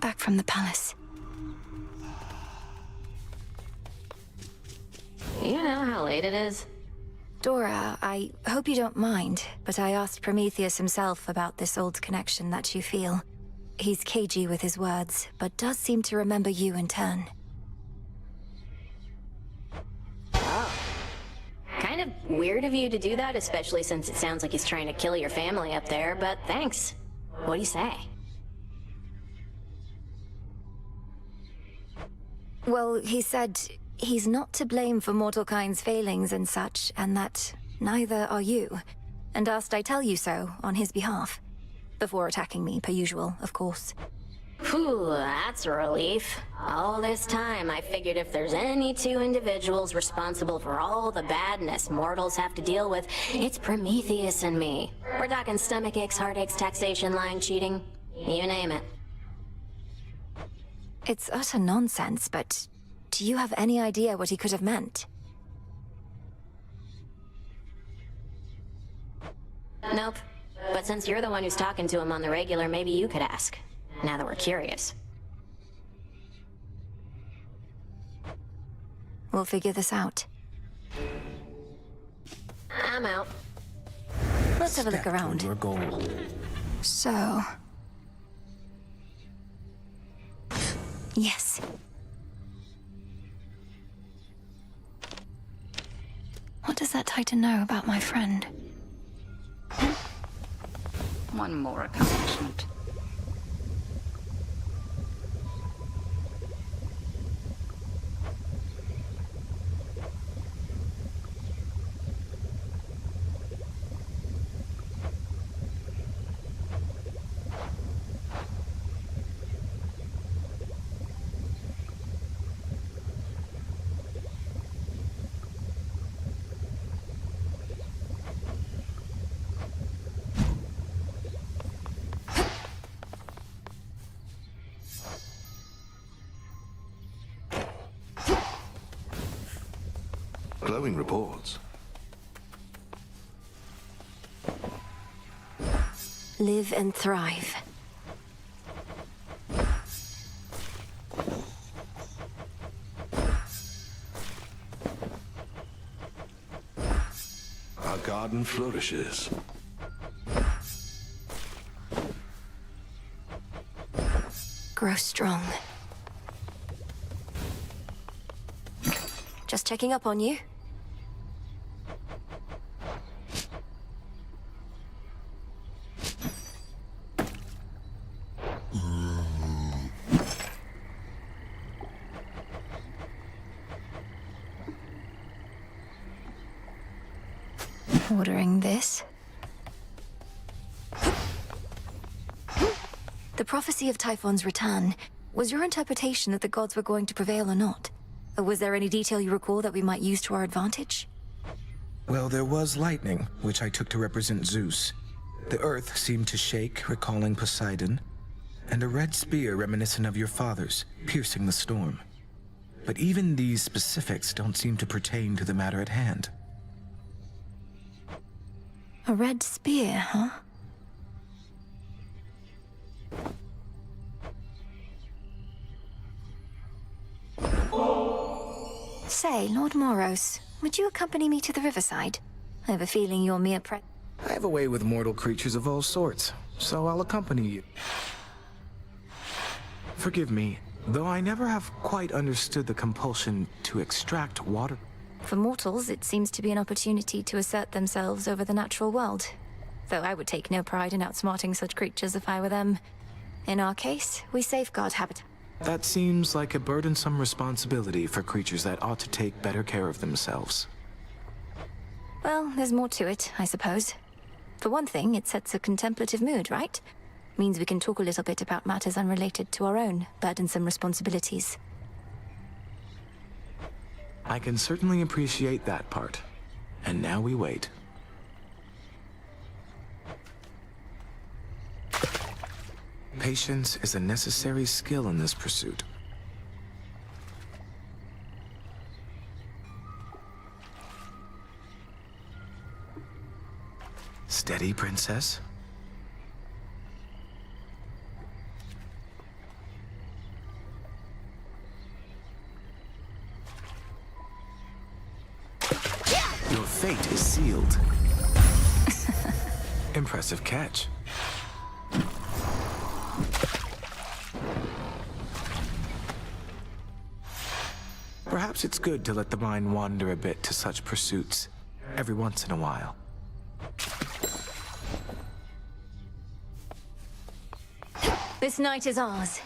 Back from the palace. You know how late it is? Dora, I hope you don't mind, but I asked Prometheus himself about this old connection that you feel. He's cagey with his words, but does seem to remember you in turn. Oh. Kind of weird of you to do that, especially since it sounds like he's trying to kill your family up there, but thanks. What do you say? Well, he said he's not to blame for mortal kind's failings and such, and that neither are you, and asked I tell you so on his behalf. Before attacking me, per usual, of course. Whew, that's a relief. All this time, I figured if there's any two individuals responsible for all the badness mortals have to deal with, it's Prometheus and me. We're talking stomach aches, heartaches, taxation, lying, cheating. You name it. It's utter nonsense, but do you have any idea what he could have meant? Nope. But since you're the one who's talking to him on the regular, maybe you could ask. Now that we're curious. We'll figure this out. I'm out. Let's have a look around. Your goal. So... yes. What does that Titan know about my friend? One more accomplishment. Glowing reports. Live and thrive. Our garden flourishes. Grow strong. Just checking up on you. Ordering this. The prophecy of Typhon's return. Was your interpretation that the gods were going to prevail or not? Or was there any detail you recall that we might use to our advantage? Well, there was lightning, which I took to represent Zeus. The earth seemed to shake, recalling Poseidon, and a red spear reminiscent of your father's, piercing the storm. But even these specifics don't seem to pertain to the matter at hand. A red spear, huh? Say, Lord Moros, would you accompany me to the riverside? I have a feeling your mere I have a way with mortal creatures of all sorts, so I'll accompany you. Forgive me, though I never have quite understood the compulsion to extract water. For mortals, it seems to be an opportunity to assert themselves over the natural world. Though I would take no pride in outsmarting such creatures if I were them. In our case, we safeguard habitat. That seems like a burdensome responsibility for creatures that ought to take better care of themselves. Well, there's more to it, I suppose. For one thing, it sets a contemplative mood, right? Means we can talk a little bit about matters unrelated to our own burdensome responsibilities. I can certainly appreciate that part. And now we wait. Patience is a necessary skill in this pursuit. Steady, princess. fate is sealed. Impressive catch. Perhaps it's good to let the mind wander a bit to such pursuits every once in a while. This night is ours.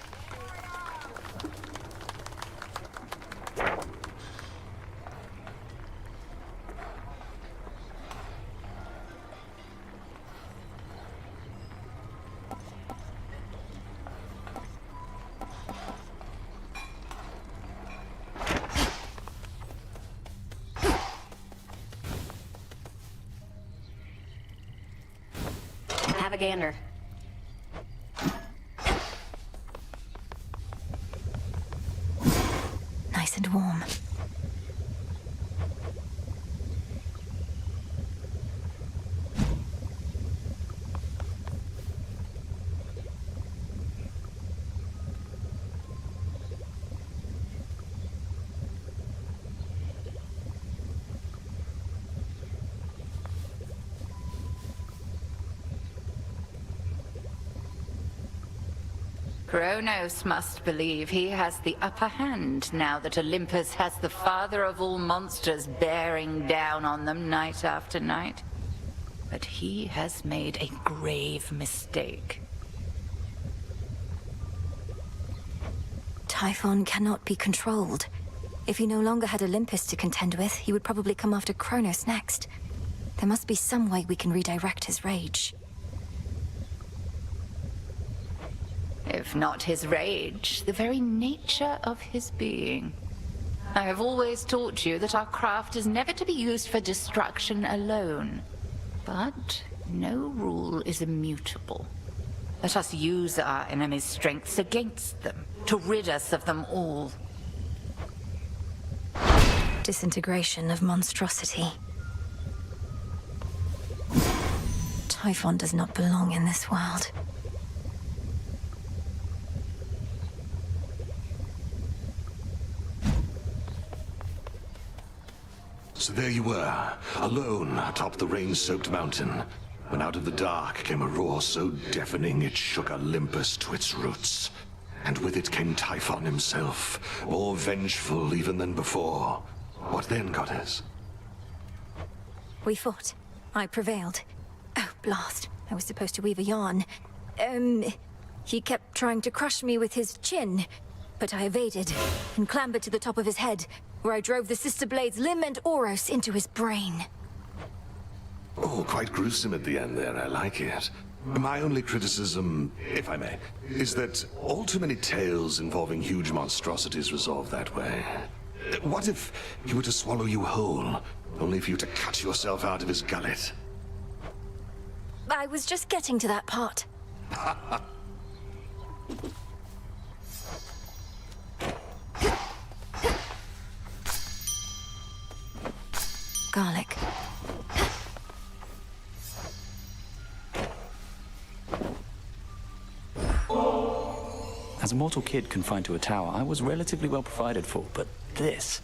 Have a gander. Nice and warm. Kronos must believe he has the upper hand now that Olympus has the father of all monsters bearing down on them night after night. But he has made a grave mistake. Typhon cannot be controlled. If he no longer had Olympus to contend with, he would probably come after Kronos next. There must be some way we can redirect his rage. If not his rage, the very nature of his being. I have always taught you that our craft is never to be used for destruction alone. But no rule is immutable. Let us use our enemy's strengths against them, to rid us of them all. Disintegration of monstrosity. Typhon does not belong in this world. So there you were, alone atop the rain-soaked mountain, when out of the dark came a roar so deafening it shook Olympus to its roots. And with it came Typhon himself, more vengeful even than before. What then, goddess? We fought. I prevailed. Oh, blast. I was supposed to weave a yarn. He kept trying to crush me with his chin, but I evaded and clambered to the top of his head, where I drove the Sister Blades Limb and Oros into his brain. Oh, quite gruesome at the end there, I like it. My only criticism, if I may, is that all too many tales involving huge monstrosities resolve that way. What if he were to swallow you whole, only for you to cut yourself out of his gullet? I was just getting to that part. Garlic. As a mortal kid confined to a tower, I was relatively well provided for, but this...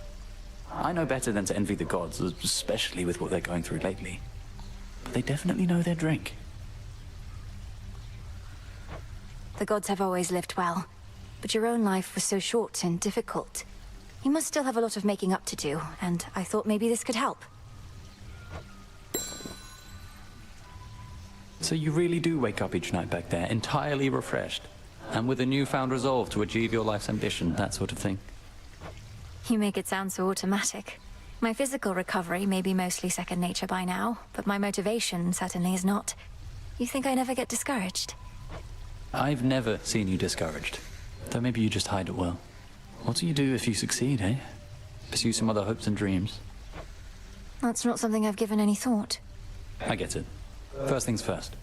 I know better than to envy the gods, especially with what they're going through lately. But they definitely know their drink. The gods have always lived well, but your own life was so short and difficult. You must still have a lot of making up to do, and I thought maybe this could help. So you really do wake up each night back there, entirely refreshed, and with a newfound resolve to achieve your life's ambition, that sort of thing. You make it sound so automatic. My physical recovery may be mostly second nature by now, but my motivation certainly is not. You think I never get discouraged? I've never seen you discouraged, though maybe you just hide it well. What do you do if you succeed, eh? Pursue some other hopes and dreams? That's not something I've given any thought. I get it. First things first.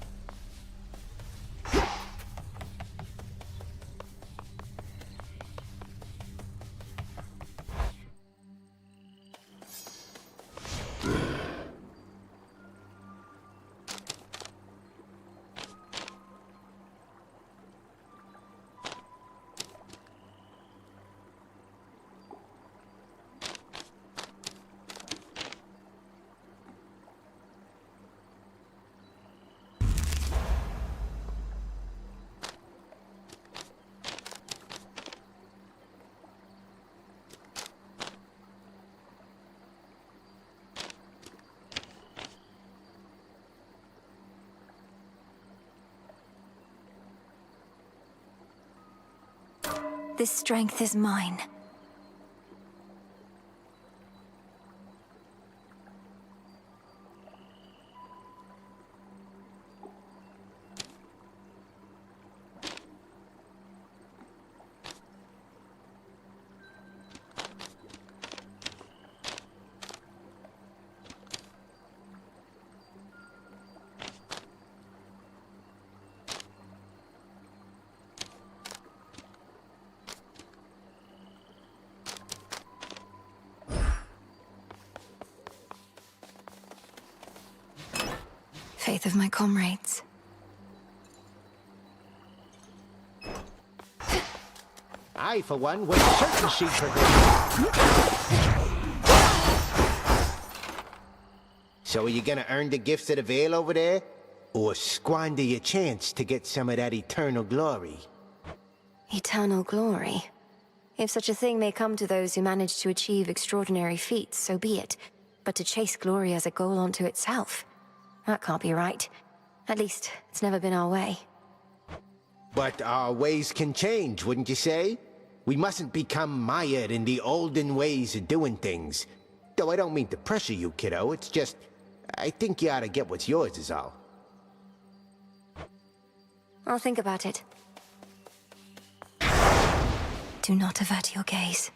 This strength is mine. Faith of my comrades. I, for one, was certain she'd forget. So are you gonna earn the gifts of the Veil over there? Or squander your chance to get some of that eternal glory? Eternal glory. If such a thing may come to those who manage to achieve extraordinary feats, so be it. But to chase glory as a goal unto itself, that can't be right. At least, it's never been our way. But our ways can change, wouldn't you say? We mustn't become mired in the olden ways of doing things. Though I don't mean to pressure you, kiddo. It's just, I think you ought to get what's yours is all. I'll think about it. Do not avert your gaze.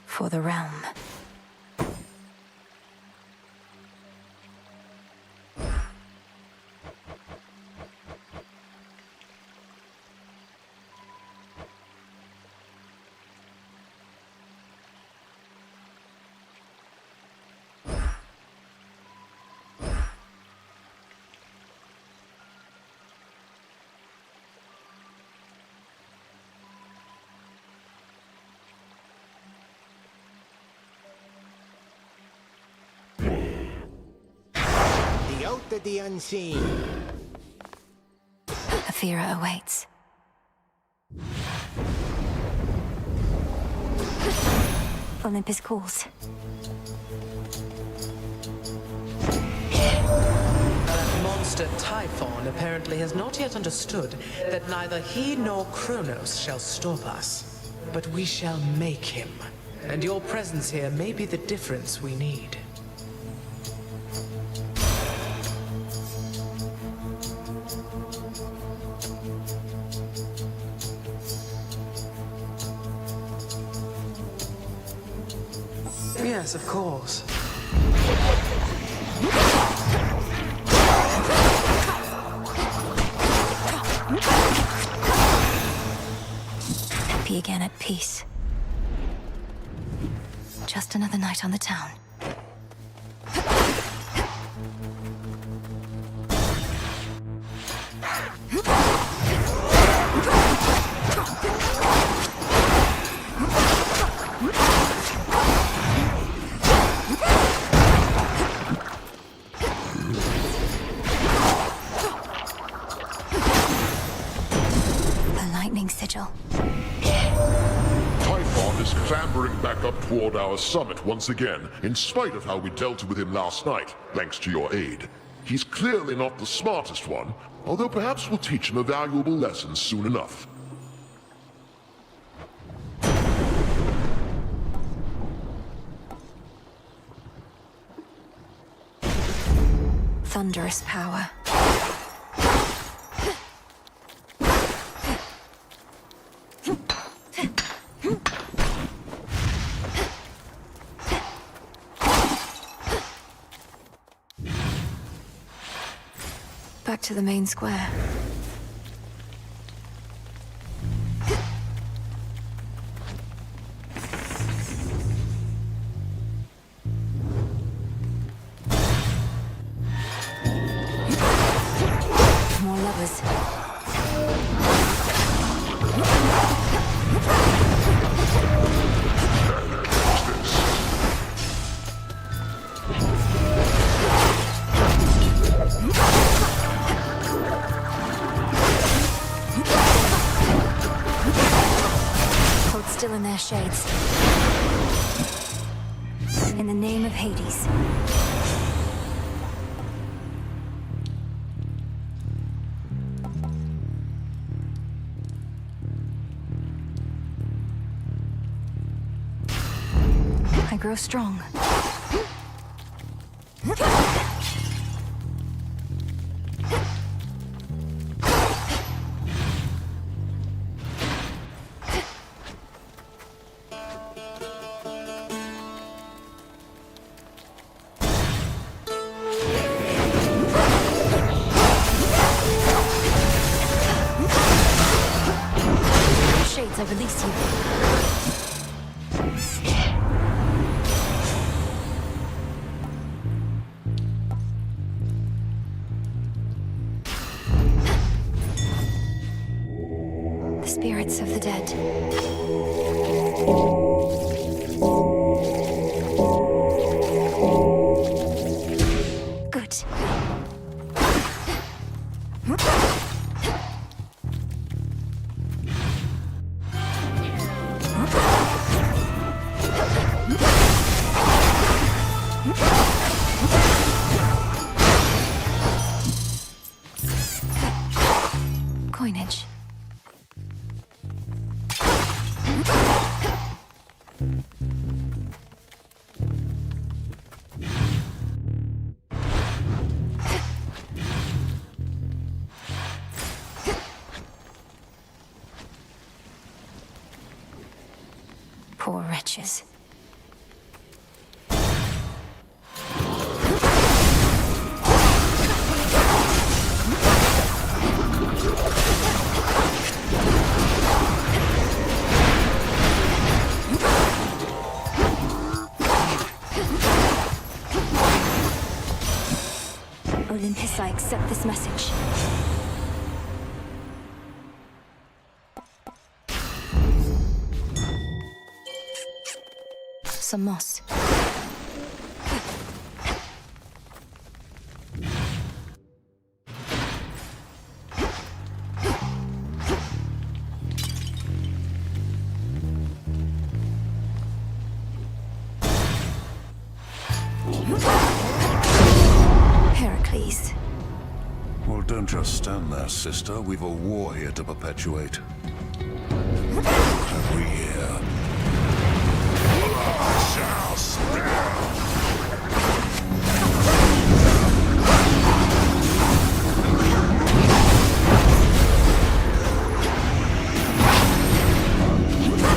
For the realm. The Oath of the Unseen. Athera awaits. Olympus calls. That monster Typhon apparently has not yet understood that neither he nor Kronos shall stop us. But we shall make him. And your presence here may be the difference we need. Yes, of course. Be again at peace. Just another night on the town. Typhon is clambering back up toward our summit once again, in spite of how we dealt with him last night, thanks to your aid. He's clearly not the smartest one, although perhaps we'll teach him a valuable lesson soon enough. Thunderous power. Back to the main square. More lovers. still in their shades. In the name of Hades. I grow strong. Shades, I release you. The spirits of the dead. Good. Coinage. Poor wretches. Olympus, I accept this message. Some moss. Heracles. Well, don't just stand there, sister. We've a war here to perpetuate. Have we here? I shall spare!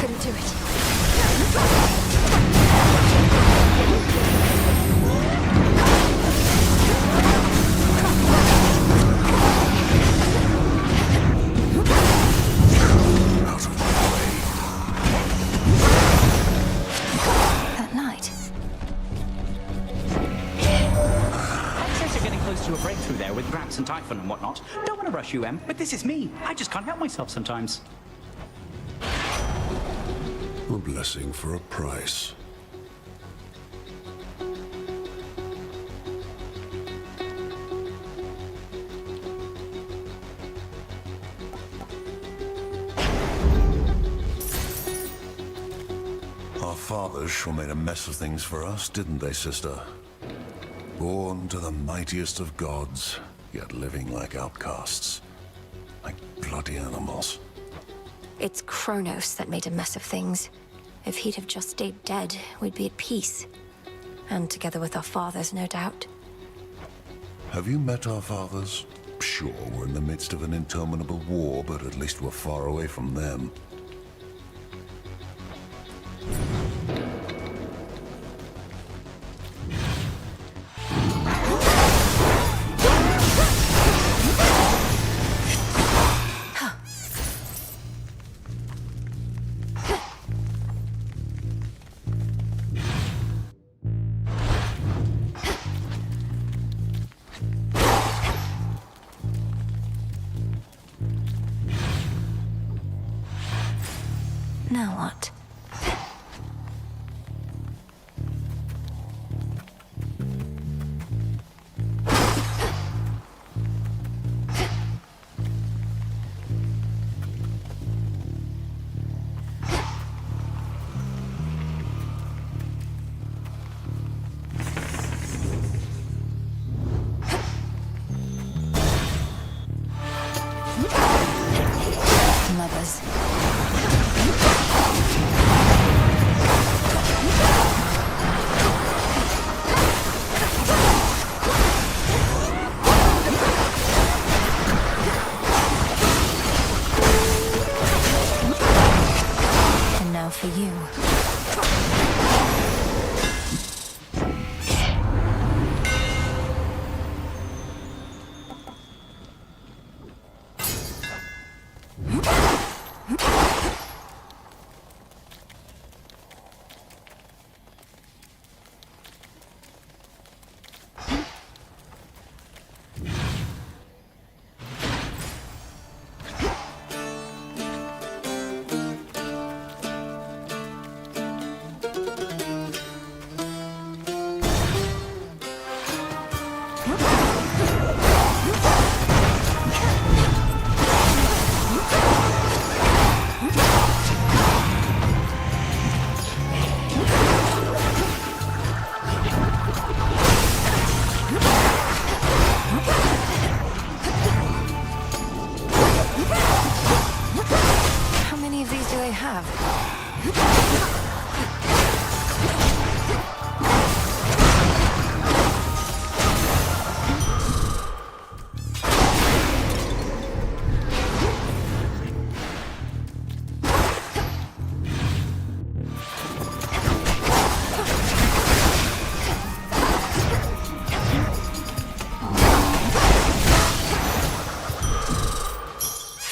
Couldn't do it. Out of my way. That night. Says you're getting close to a breakthrough there with Gramps and Typhon and whatnot. Don't want to rush you, Em, but this is me. I just can't help myself sometimes. A blessing for a price. Our fathers sure made a mess of things for us, didn't they, sister? Born to the mightiest of gods, yet living like outcasts. Like bloody animals. It's Kronos that made a mess of things. If he'd have just stayed dead, we'd be at peace. And together with our fathers, no doubt. Have you met our fathers? Sure, we're in the midst of an interminable war, but at least we're far away from them. Now what? love for you. How many of these do they have?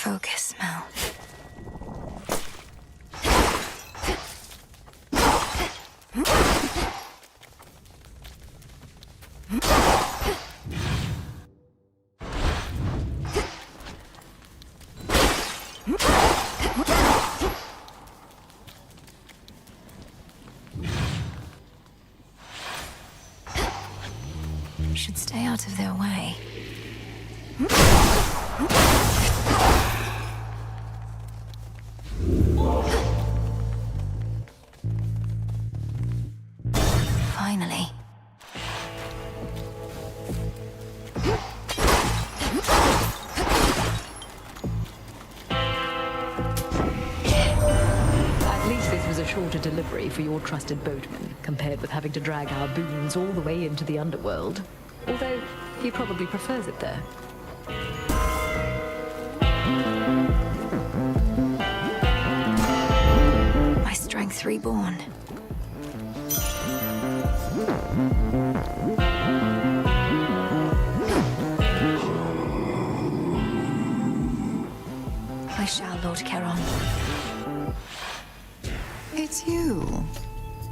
Focus, Mel. Should stay out of their way. Finally. At least this was a shorter delivery for your trusted boatman, compared with having to drag our boons all the way into the underworld. Although, he probably prefers it there. My strength reborn. I shall, Lord Charon. It's you.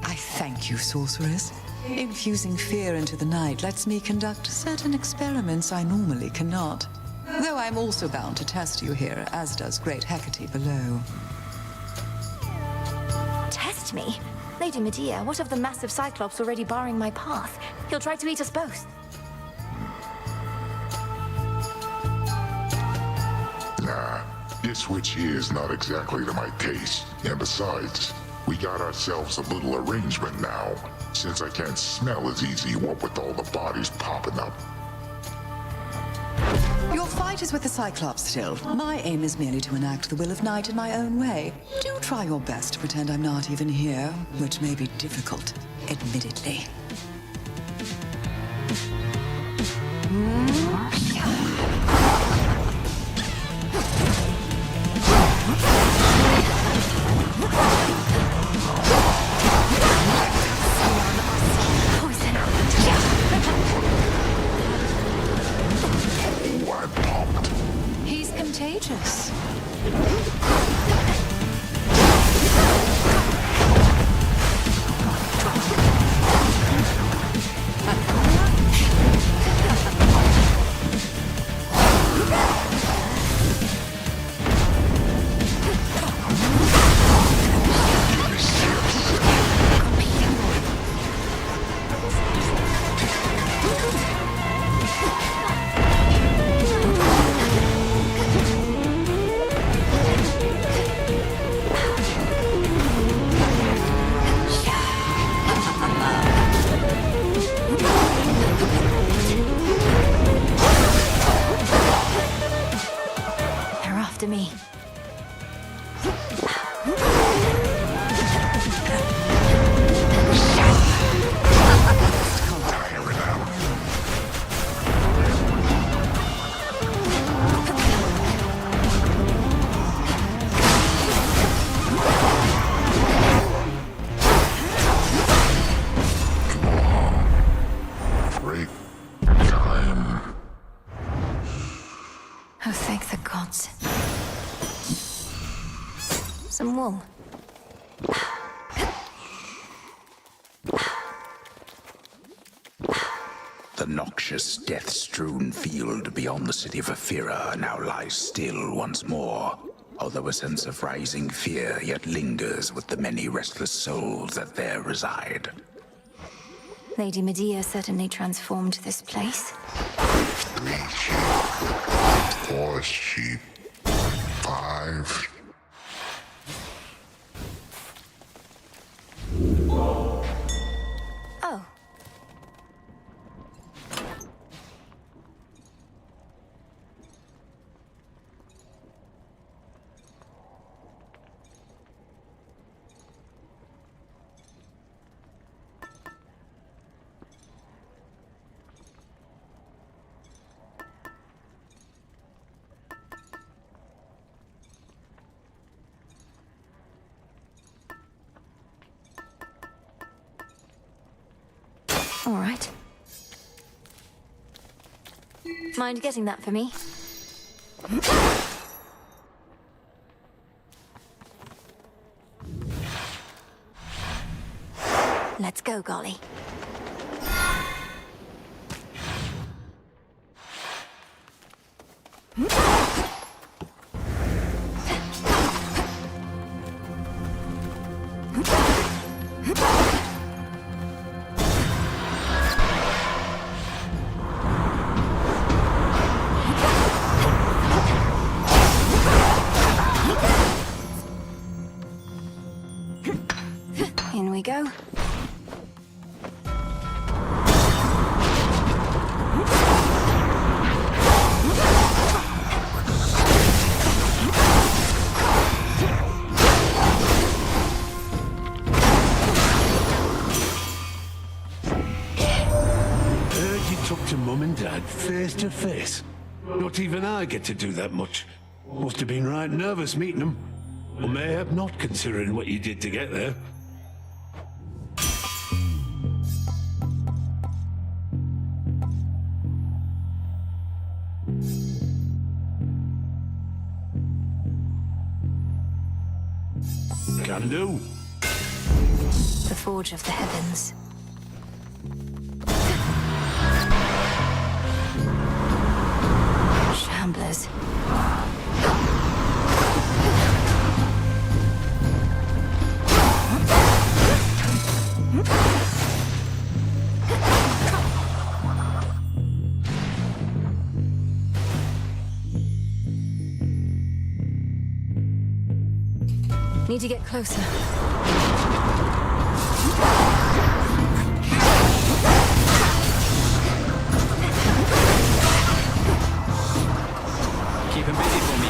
I thank you, sorceress. Infusing fear into the night lets me conduct certain experiments I normally cannot. Though I'm also bound to test you here, as does Great Hecate below. Test me? Lady Medea, what of the massive Cyclops already barring my path? He'll try to eat us both. Nah, this witch here is not exactly to my taste. And besides, we got ourselves a little arrangement now, since I can't smell as easy, what with all the bodies popping up. Your fight is with the Cyclops still. My aim is merely to enact the will of night in my own way. Do try your best to pretend I'm not even here, which may be difficult, admittedly. He's contagious. some wool. The noxious, death-strewn field beyond the city of Aphira now lies still once more, although a sense of rising fear yet lingers with the many restless souls that there reside. Lady Medea certainly transformed this place. 3 sheep, 4 sheep, 5. Oh. All right. Mind getting that for me? Let's go, Golly. In we go. Heard you talk to Mum and Dad face to face. Not even I get to do that much. Must have been right nervous meeting them. Or mayhap not, considering what you did to get there. Can do. The Forge of the Heavens. Shamblers. Need to get closer. Keep him busy for me,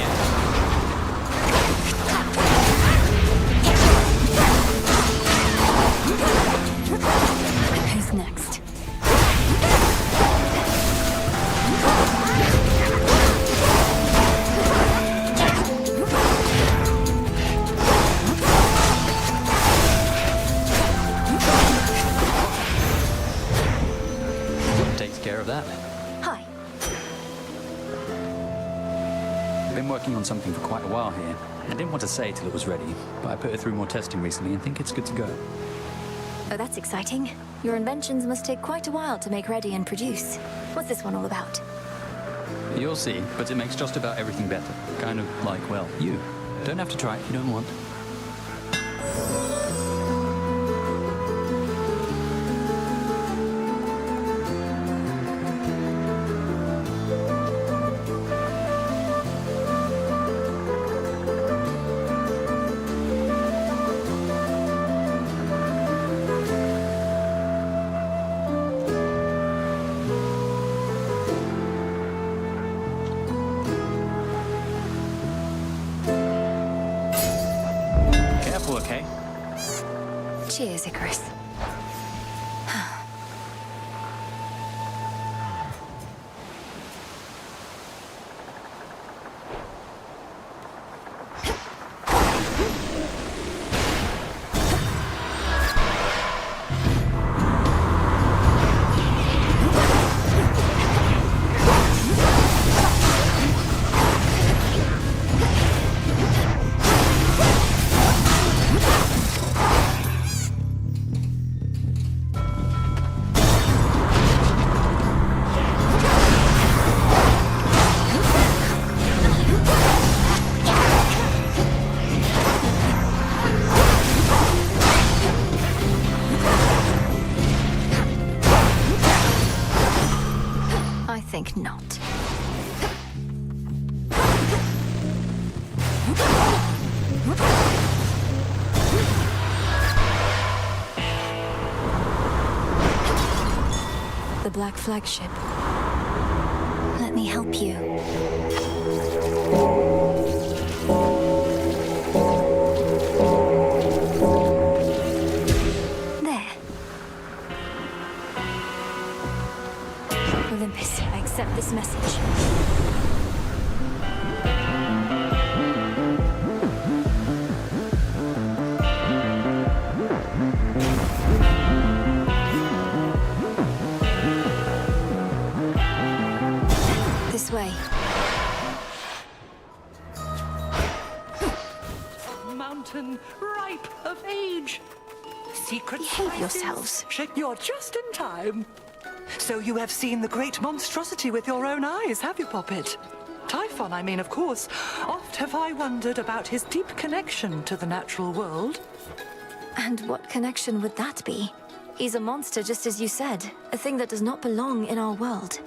Who's next? Takes care of that. Hi. I've been working on something for quite a while here. I didn't want to say till it was ready, but I put it through more testing recently and think it's good to go. Oh, that's exciting. Your inventions must take quite a while to make ready and produce. What's this one all about? You'll see, but it makes just about everything better. Kind of like, well, you. Don't have to try it if you don't want. Okay? Cheers, Icarus. think not. The Black Flagship. Let me help you. There. Olympus, I accept this message. This way. A mountain ripe of age. Secret Behave spices. yourselves. You're just in time. So you have seen the great monstrosity with your own eyes, have you, Poppet? Typhon, I mean, of course. Oft have I wondered about his deep connection to the natural world. And what connection would that be? He's a monster, just as you said. A thing that does not belong in our world.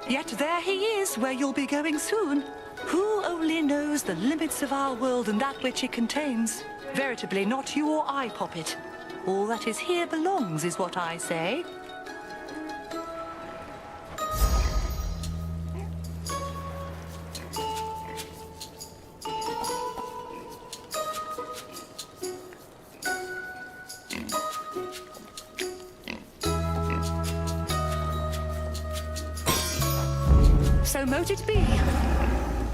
Yet there he is, where you'll be going soon. Who only knows the limits of our world and that which it contains? Veritably, not you or I, Poppet. All that is here belongs, is what I say. So mote it be.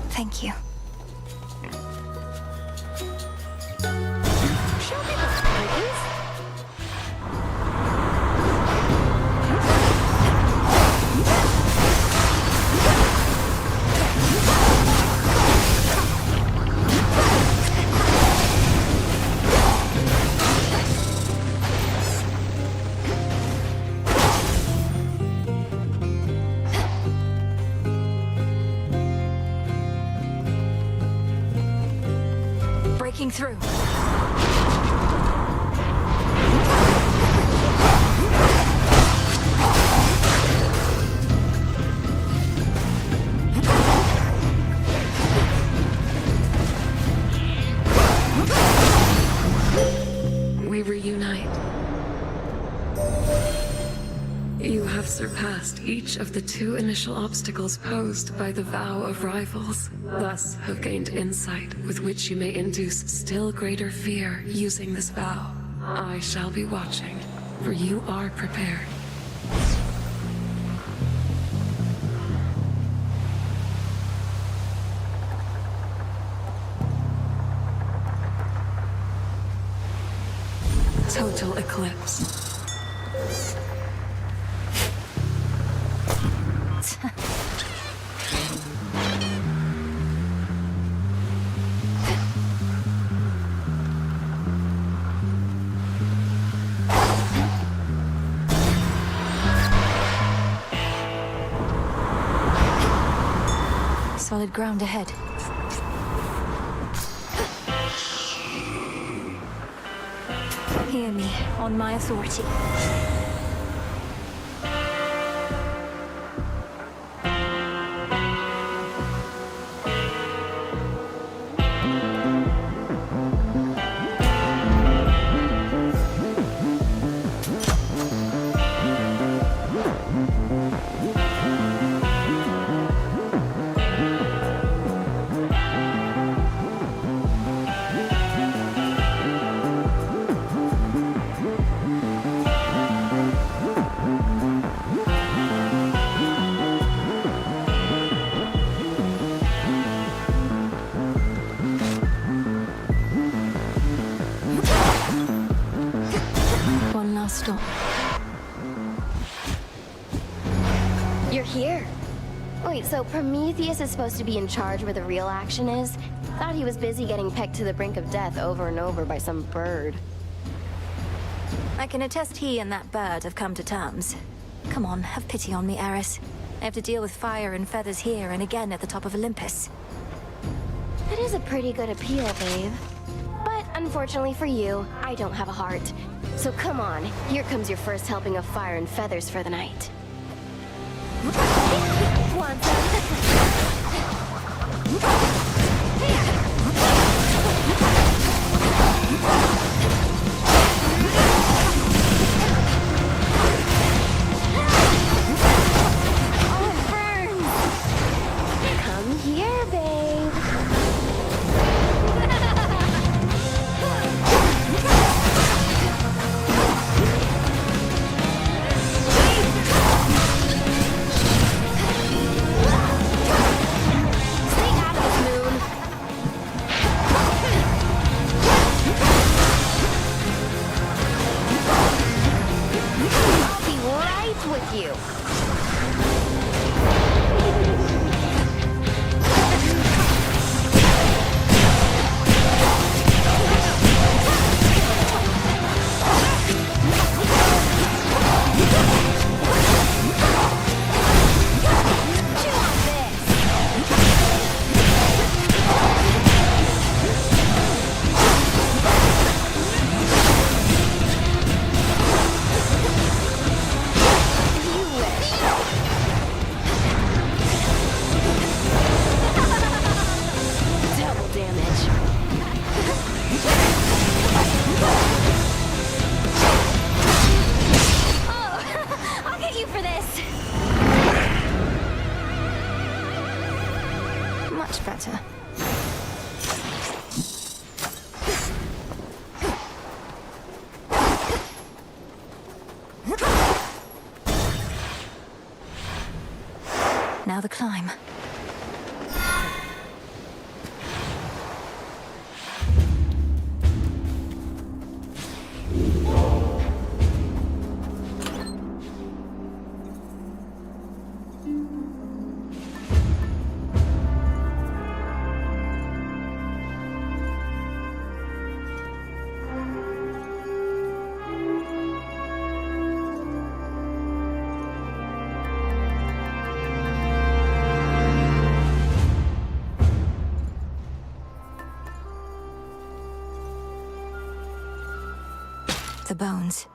Thank you. Shall we back, ladies? Breaking through. We reunite. You have surpassed each of the 2 initial obstacles posed by the vow of rivals, thus have gained insight with which you may induce still greater fear using this vow. I shall be watching, for you are prepared. Total eclipse. Solid ground ahead. Hear me, on my authority. One last stop. You're here. Wait, so Prometheus is supposed to be in charge where the real action is? Thought he was busy getting pegged to the brink of death over and over by some bird. I can attest he and that bird have come to terms. Come on, have pity on me, Eris. I have to deal with fire and feathers here and again at the top of Olympus. That is a pretty good appeal, babe. But unfortunately for you, I don't have a heart. So come on, here comes your first helping of fire and feathers for the night. want some? Here, babe. Stay out of this, Moon. I'll be right with you. Much better. Now the climb. The bones.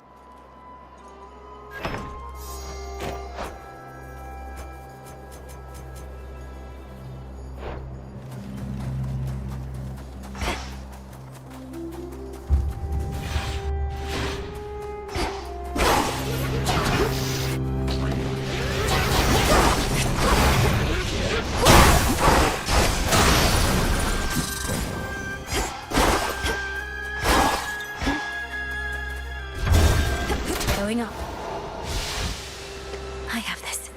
Going up. I have this.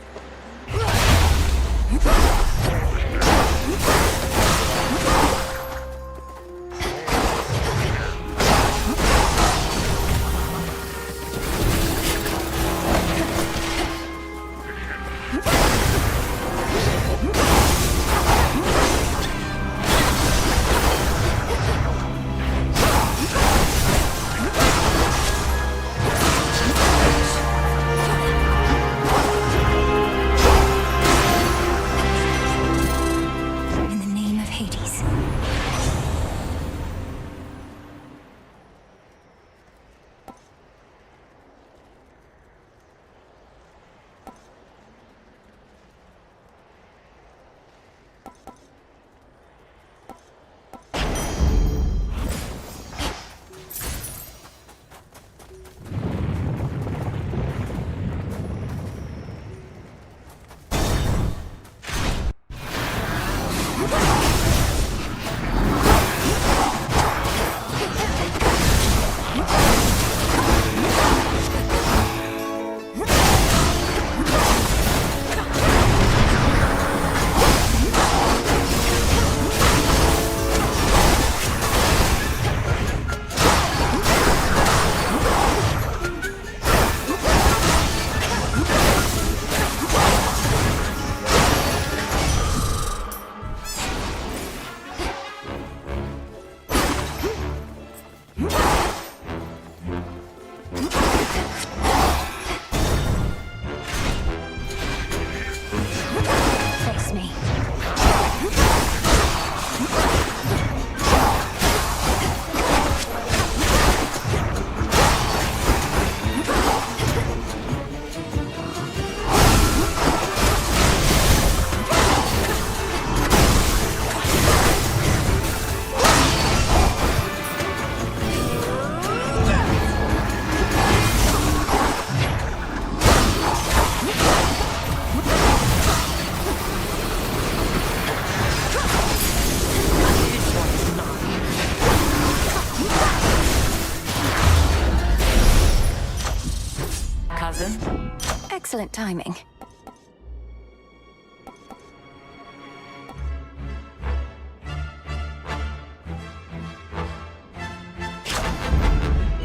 Excellent timing.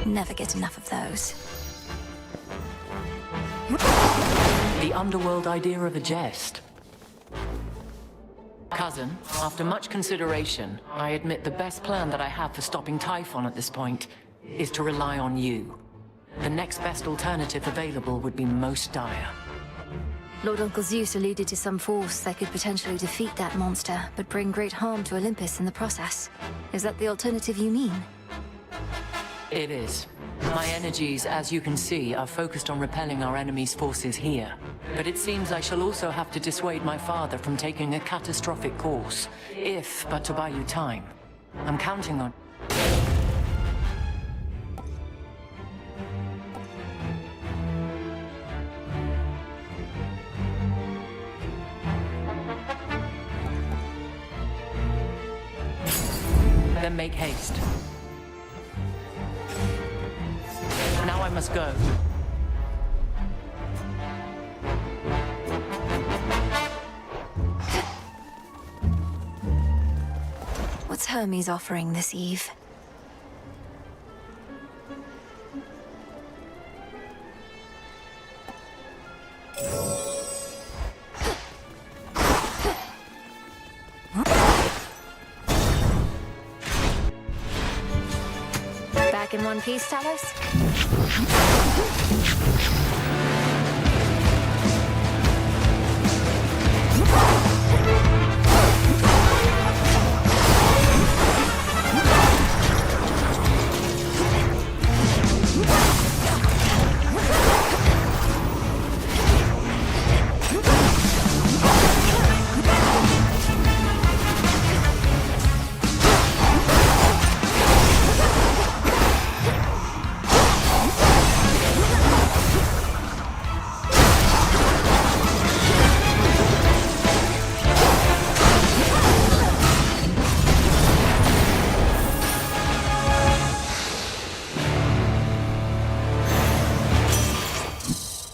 Never get enough of those. The underworld idea of a jest. Cousin, after much consideration, I admit the best plan that I have for stopping Typhon at this point is to rely on you. The next best alternative available would be most dire. Lord Uncle Zeus alluded to some force that could potentially defeat that monster, but bring great harm to Olympus in the process. Is that the alternative you mean? It is. My energies, as you can see, are focused on repelling our enemy's forces here. But it seems I shall also have to dissuade my father from taking a catastrophic course, if but to buy you time. I'm counting on... Then make haste. Now I must go. What's Hermes offering this eve? Back in one piece, Talos?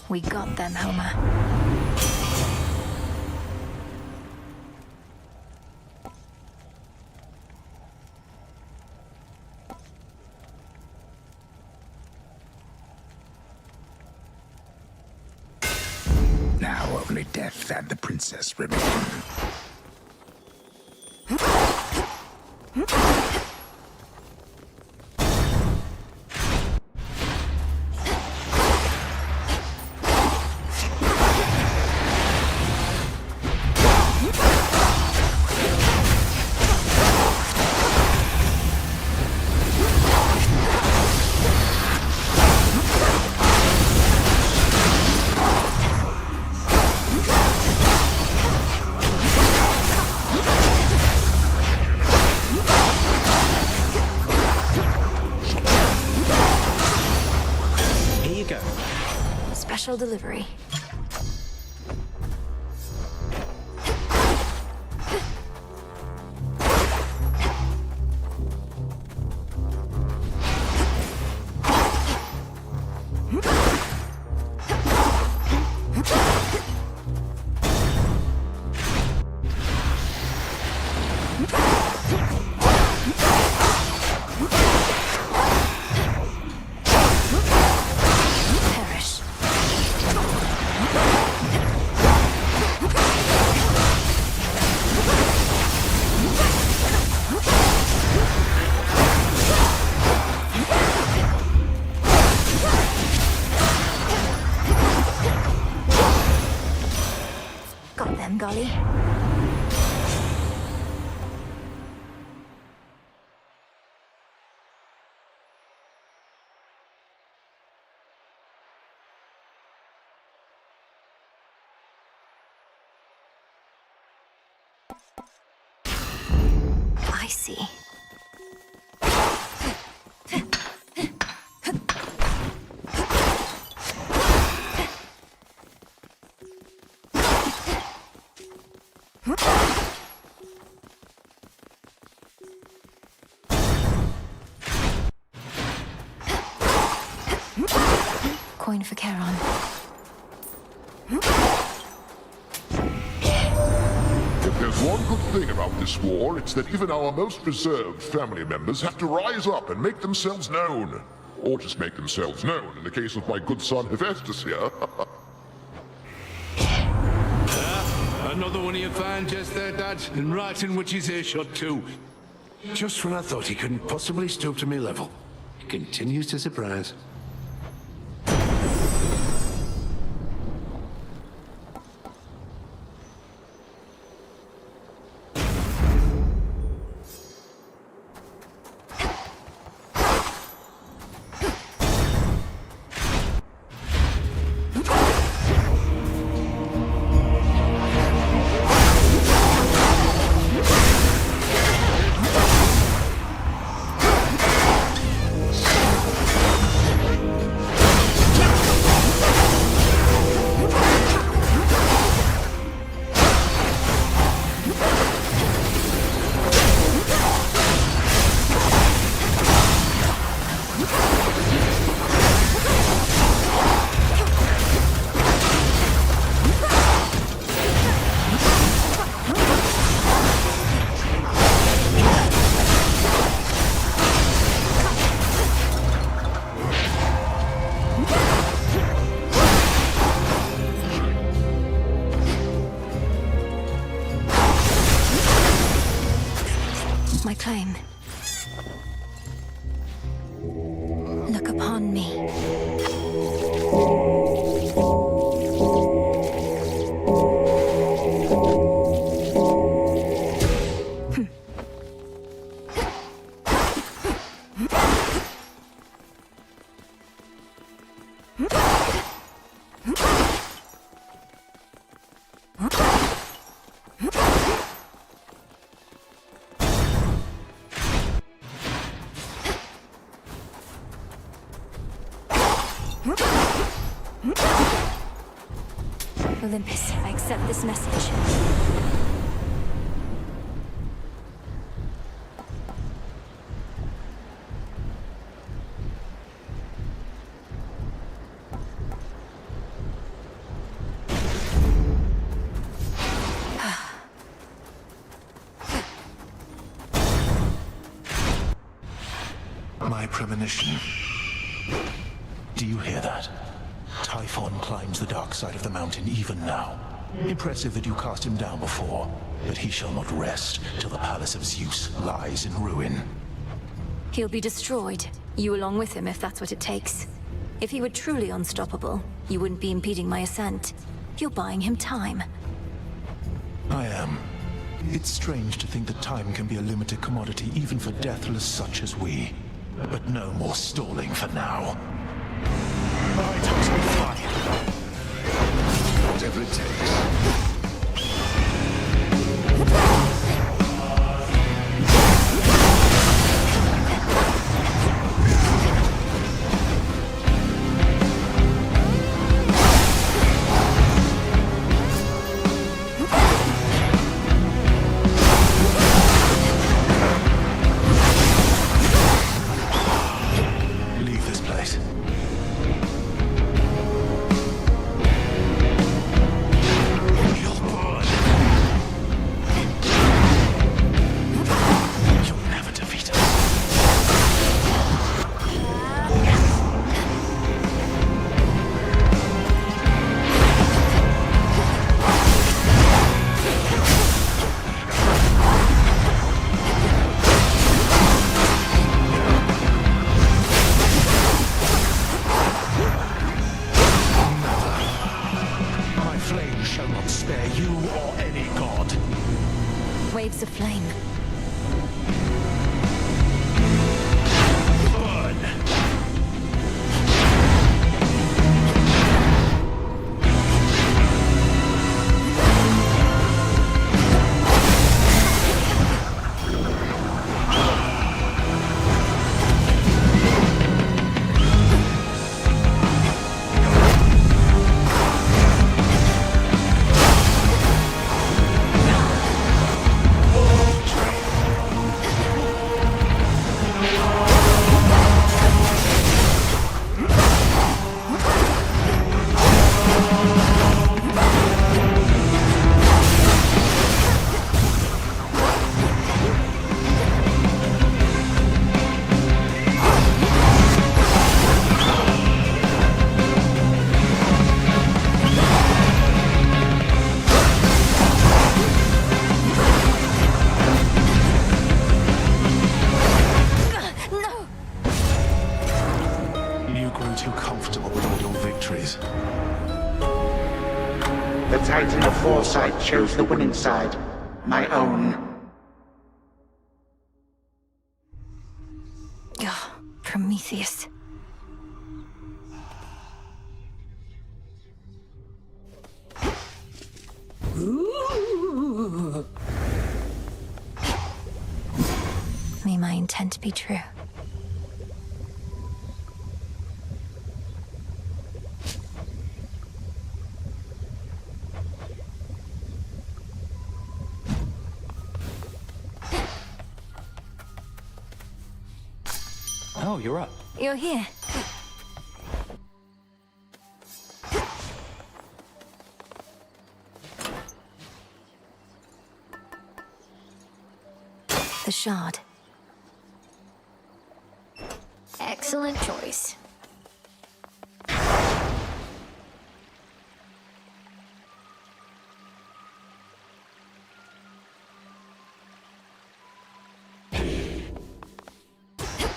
We got them, Homer. Now only death and the princess remain. Special delivery. Golly. I see. Coin for Charon. If there's one good thing about this war, it's that even our most reserved family members have to rise up and make themselves known. Or just make themselves known, in the case of my good son Hephaestus here. Another one of your fine just there, Dad, and right in Witch's earshot too. Just when I thought he couldn't possibly stoop to me level, he continues to surprise. My claim. Look upon me. Olympus, I accept this message. My premonition. Do you hear that? Typhon climbs the dark side of the mountain even now. Impressive that you cast him down before, but he shall not rest till the palace of Zeus lies in ruin. He'll be destroyed, you along with him if that's what it takes. If he were truly unstoppable, you wouldn't be impeding my ascent. You're buying him time. I am. It's strange to think that time can be a limited commodity even for deathless such as we. But no more stalling for now. Alright, time to fly. Whatever it takes. You're too comfortable with all your victories. The Titan of Foresight chose the winning side. My own. Ah, Prometheus. Ooh. May my intent be true. Oh, you're up. You're here. The shard. Excellent choice.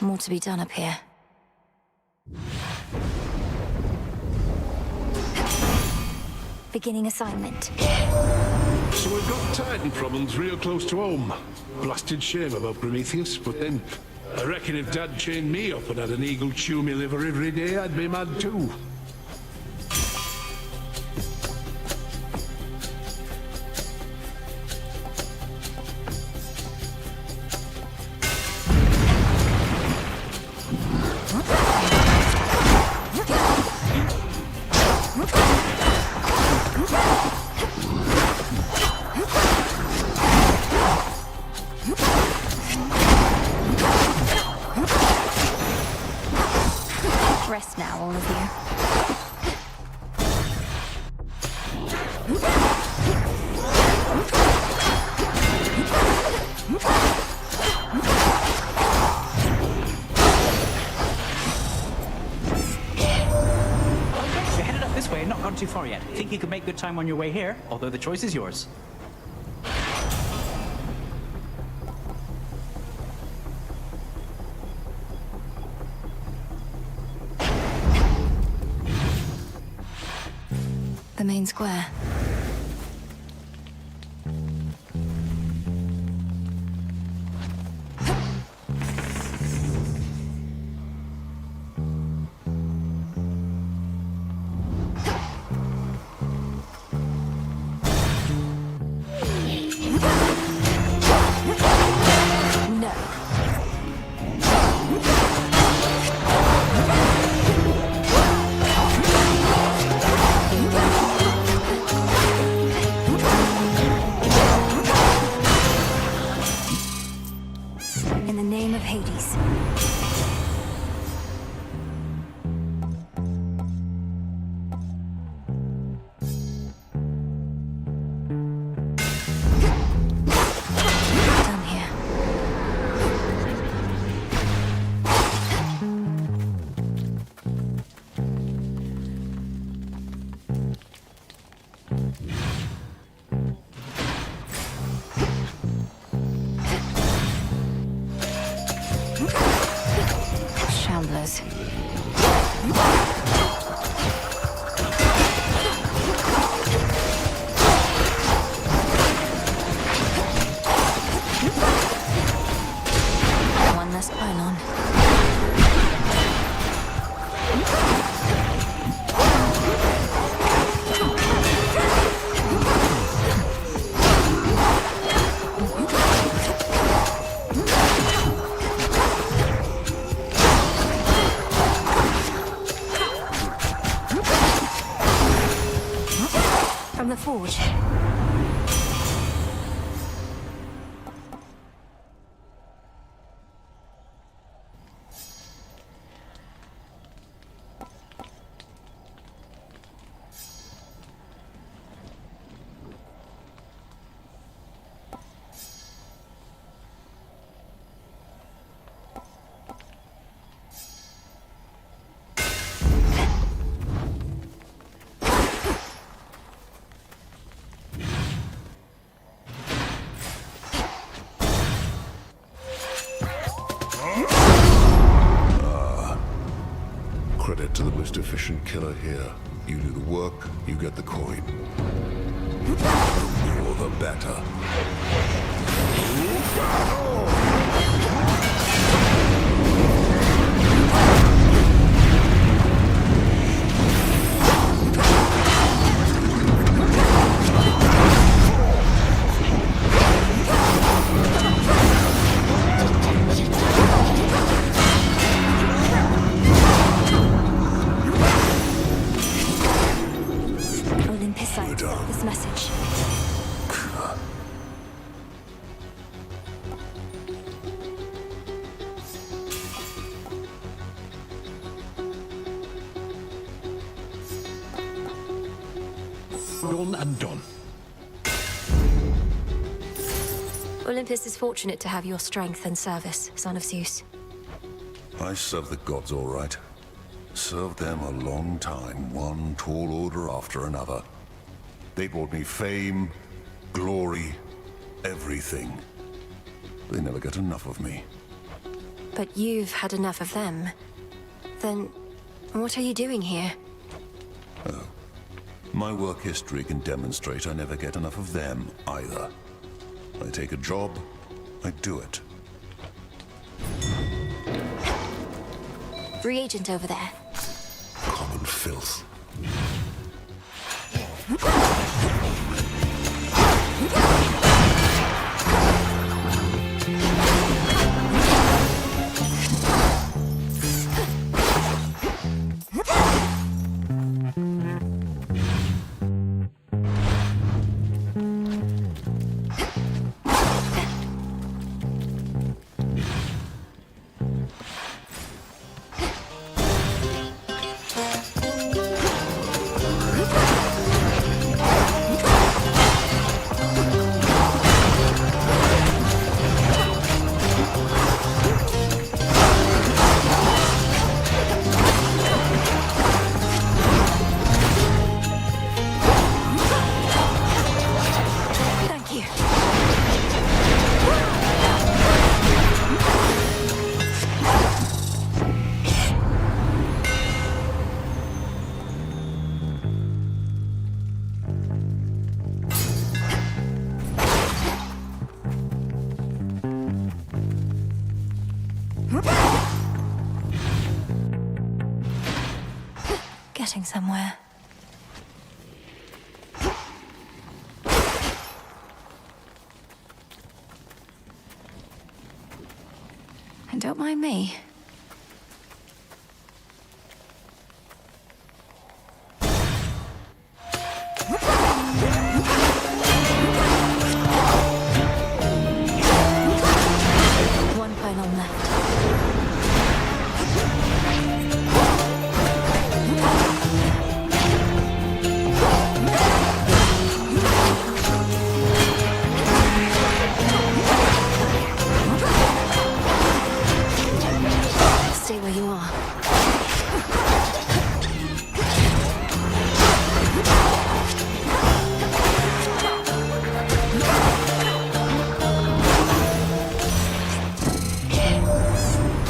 More to be done up here. Beginning assignment. So we've got Titan problems real close to home. Blasted shame about Prometheus, but then I reckon if Dad chained me up and had an eagle chew me liver every day, I'd be mad too. Rest now, all of you. You're headed up this way and not gone too far yet. Think you could make good time on your way here, although the choice is yours. The main square. No. In the name of Hades. Done here. Shamblers. One less pylon. From the forge. it to the most efficient killer here. You do the work, you get the coin. The more the better. Olympus sent this message. Done and done. Olympus is fortunate to have your strength and service, son of Zeus. I serve the gods all right. Served them a long time, one tall order after another. They brought me fame, glory, everything. They never get enough of me. But you've had enough of them. Then, what are you doing here? Oh. My work history can demonstrate I never get enough of them, either. I take a job, I do it. Reagent over there. Common filth. Getting somewhere. And don't mind me. One pylon left. Stay where you are.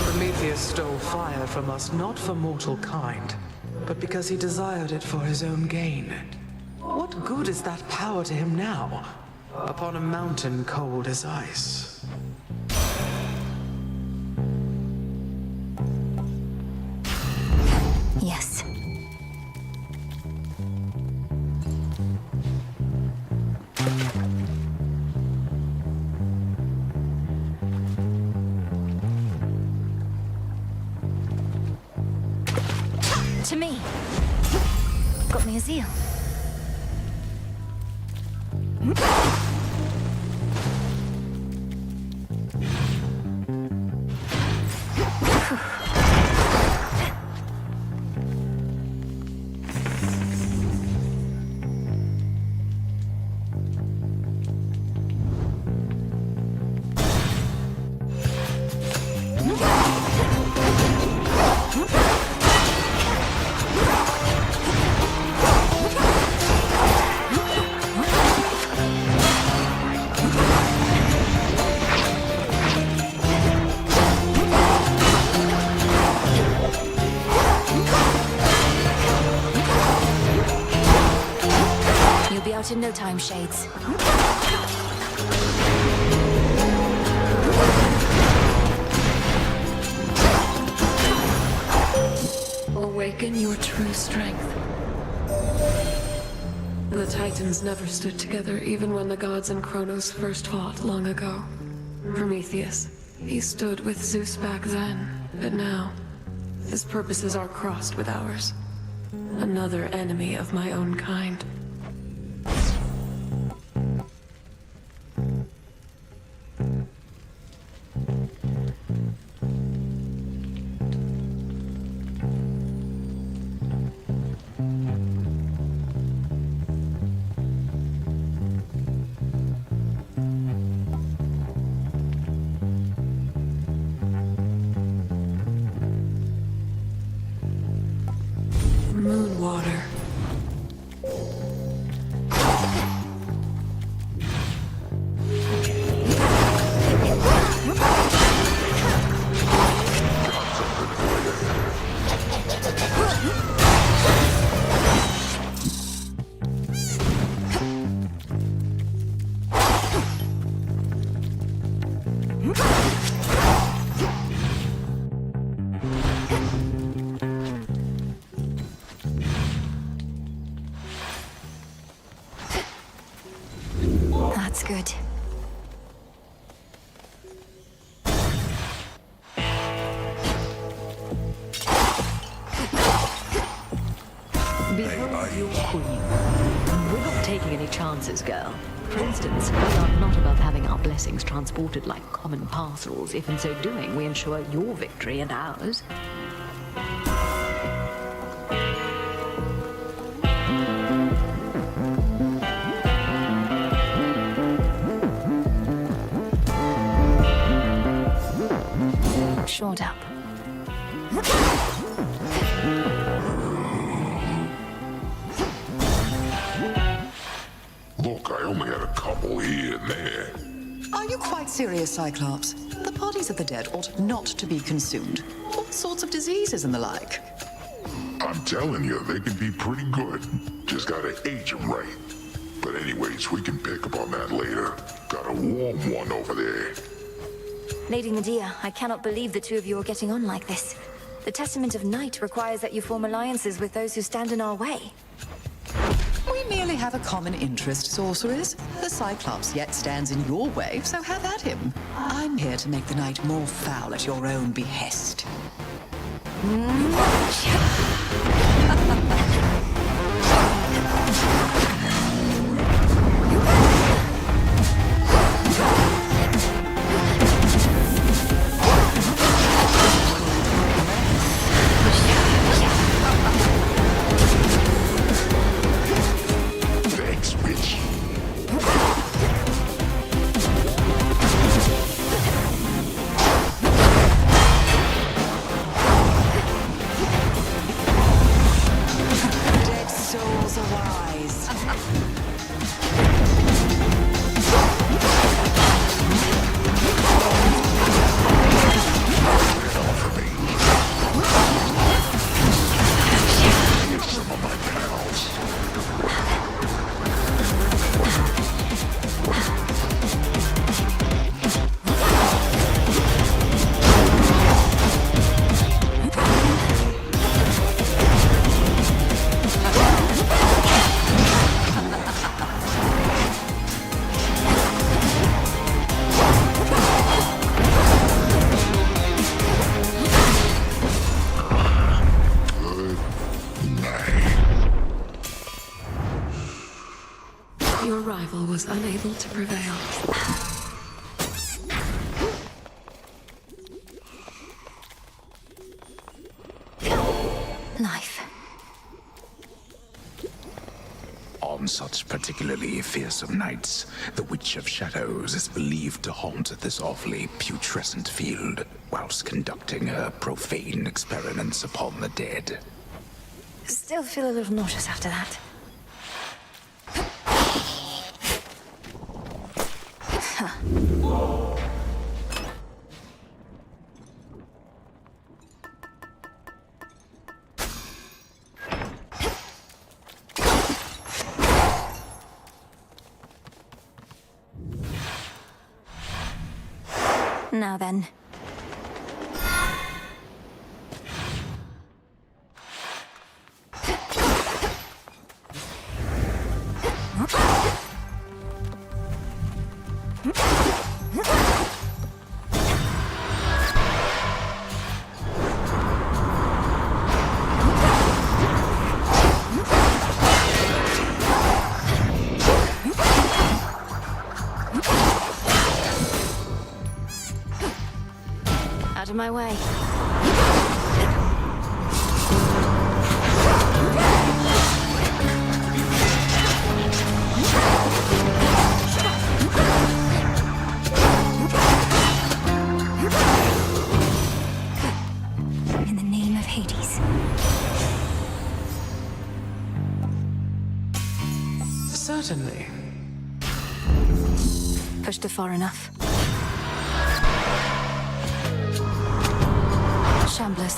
Prometheus stole fire from us not for mortal kind, but because he desired it for his own gain. What good is that power to him now, upon a mountain cold as ice? Yes. To me. Got me a zeal. in no time, Shades. Awaken your true strength. The Titans never stood together, even when the gods and Kronos first fought long ago. Prometheus, he stood with Zeus back then, but now, his purposes are crossed with ours. Another enemy of my own kind. Moon water. That's good. Behold your queen. We're not taking any chances, girl. For instance, we are not above having our blessings transported like common parcels, if in so doing we ensure your victory and ours. Shored up. Look, I only had a couple here and there. Are you quite serious, Cyclops? The bodies of the dead ought not to be consumed. All sorts of diseases and the like. I'm telling you, they can be pretty good. Just gotta age them right. But anyways, we can pick up on that later. Got a warm one over there. Lady Medea, I cannot believe the two of you are getting on like this. The Testament of Night requires that you form alliances with those who stand in our way. We merely have a common interest, sorceress. The Cyclops yet stands in your way, so have at him. I'm here to make the night more foul at your own behest. Thanks, Rich. Dead souls arise. Here's some of my pals. Good night. Your rival was unable to prevail. Life. On such particularly fearsome nights, the Witch of Shadows is believed to haunt this awfully putrescent field, whilst conducting her profane experiments upon the dead. Still feel a little nauseous after that. Now then. Out of my way. In the name of Hades. Certainly. Pushed her far enough. Shamblers.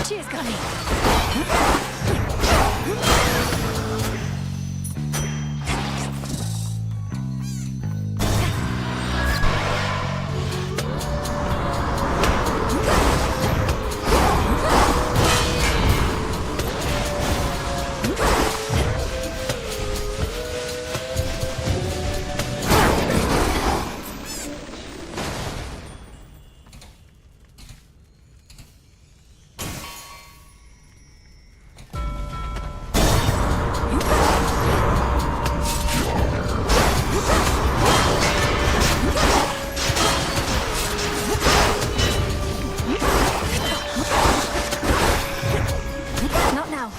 Cheers, Gunny. Not now.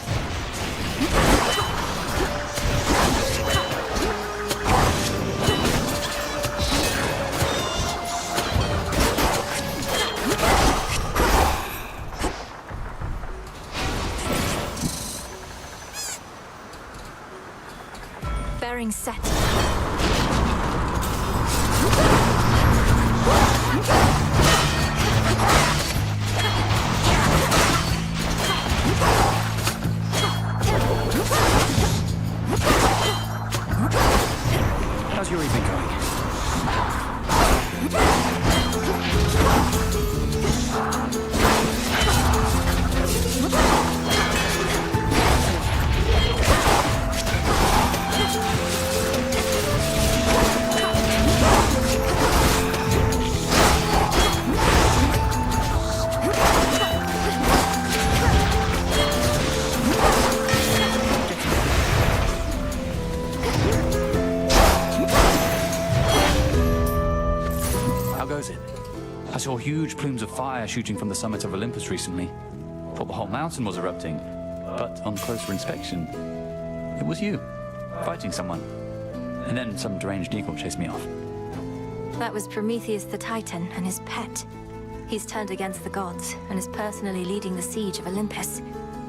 Bearing set. How's your evening going? How goes it? I saw huge plumes of fire shooting from the summit of Olympus recently. Thought the whole mountain was erupting. But on closer inspection, it was you, fighting someone. And then some deranged eagle chased me off. That was Prometheus the Titan and his pet. He's turned against the gods and is personally leading the siege of Olympus.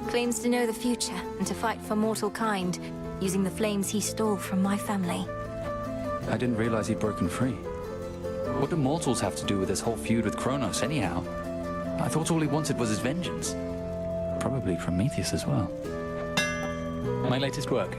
Claims to know the future and to fight for mortal kind, using the flames he stole from my family. I didn't realize he'd broken free. What do mortals have to do with this whole feud with Kronos, anyhow? I thought all he wanted was his vengeance. Probably Prometheus as well. My latest work.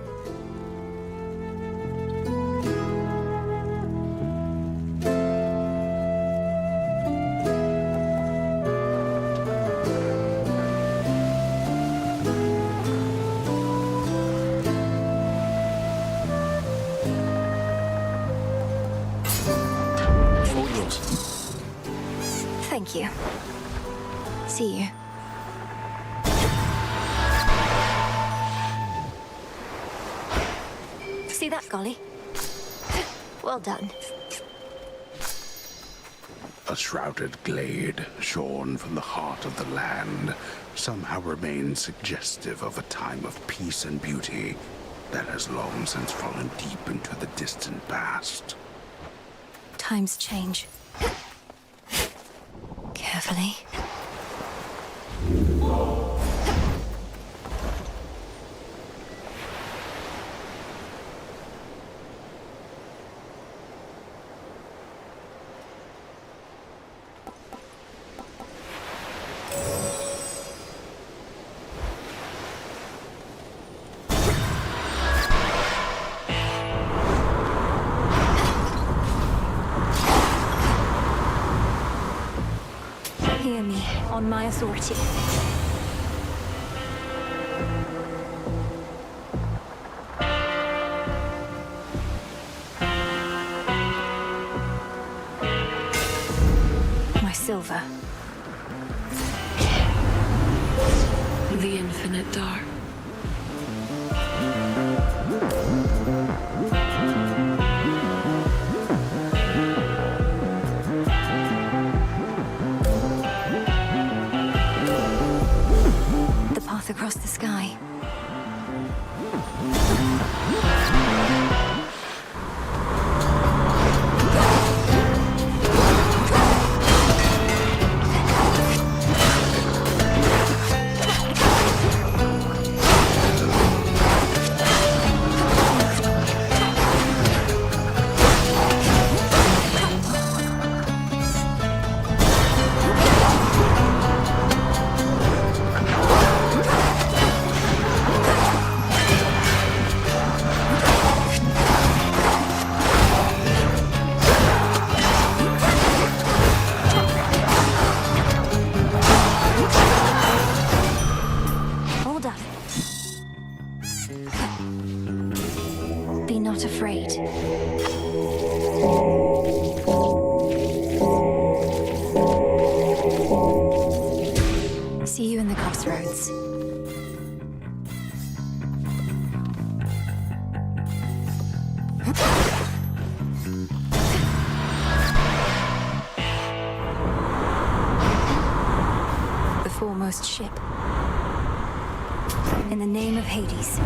All yours. Thank you. See you. See that, Golly? Well done. A shrouded glade, shorn from the heart of the land, somehow remains suggestive of a time of peace and beauty that has long since fallen deep into the distant past. Times change. Carefully. me on my authority. My silver. The infinite dark. The path across the sky. Be not afraid. See you in the crossroads. The foremost ship. In the name of Hades.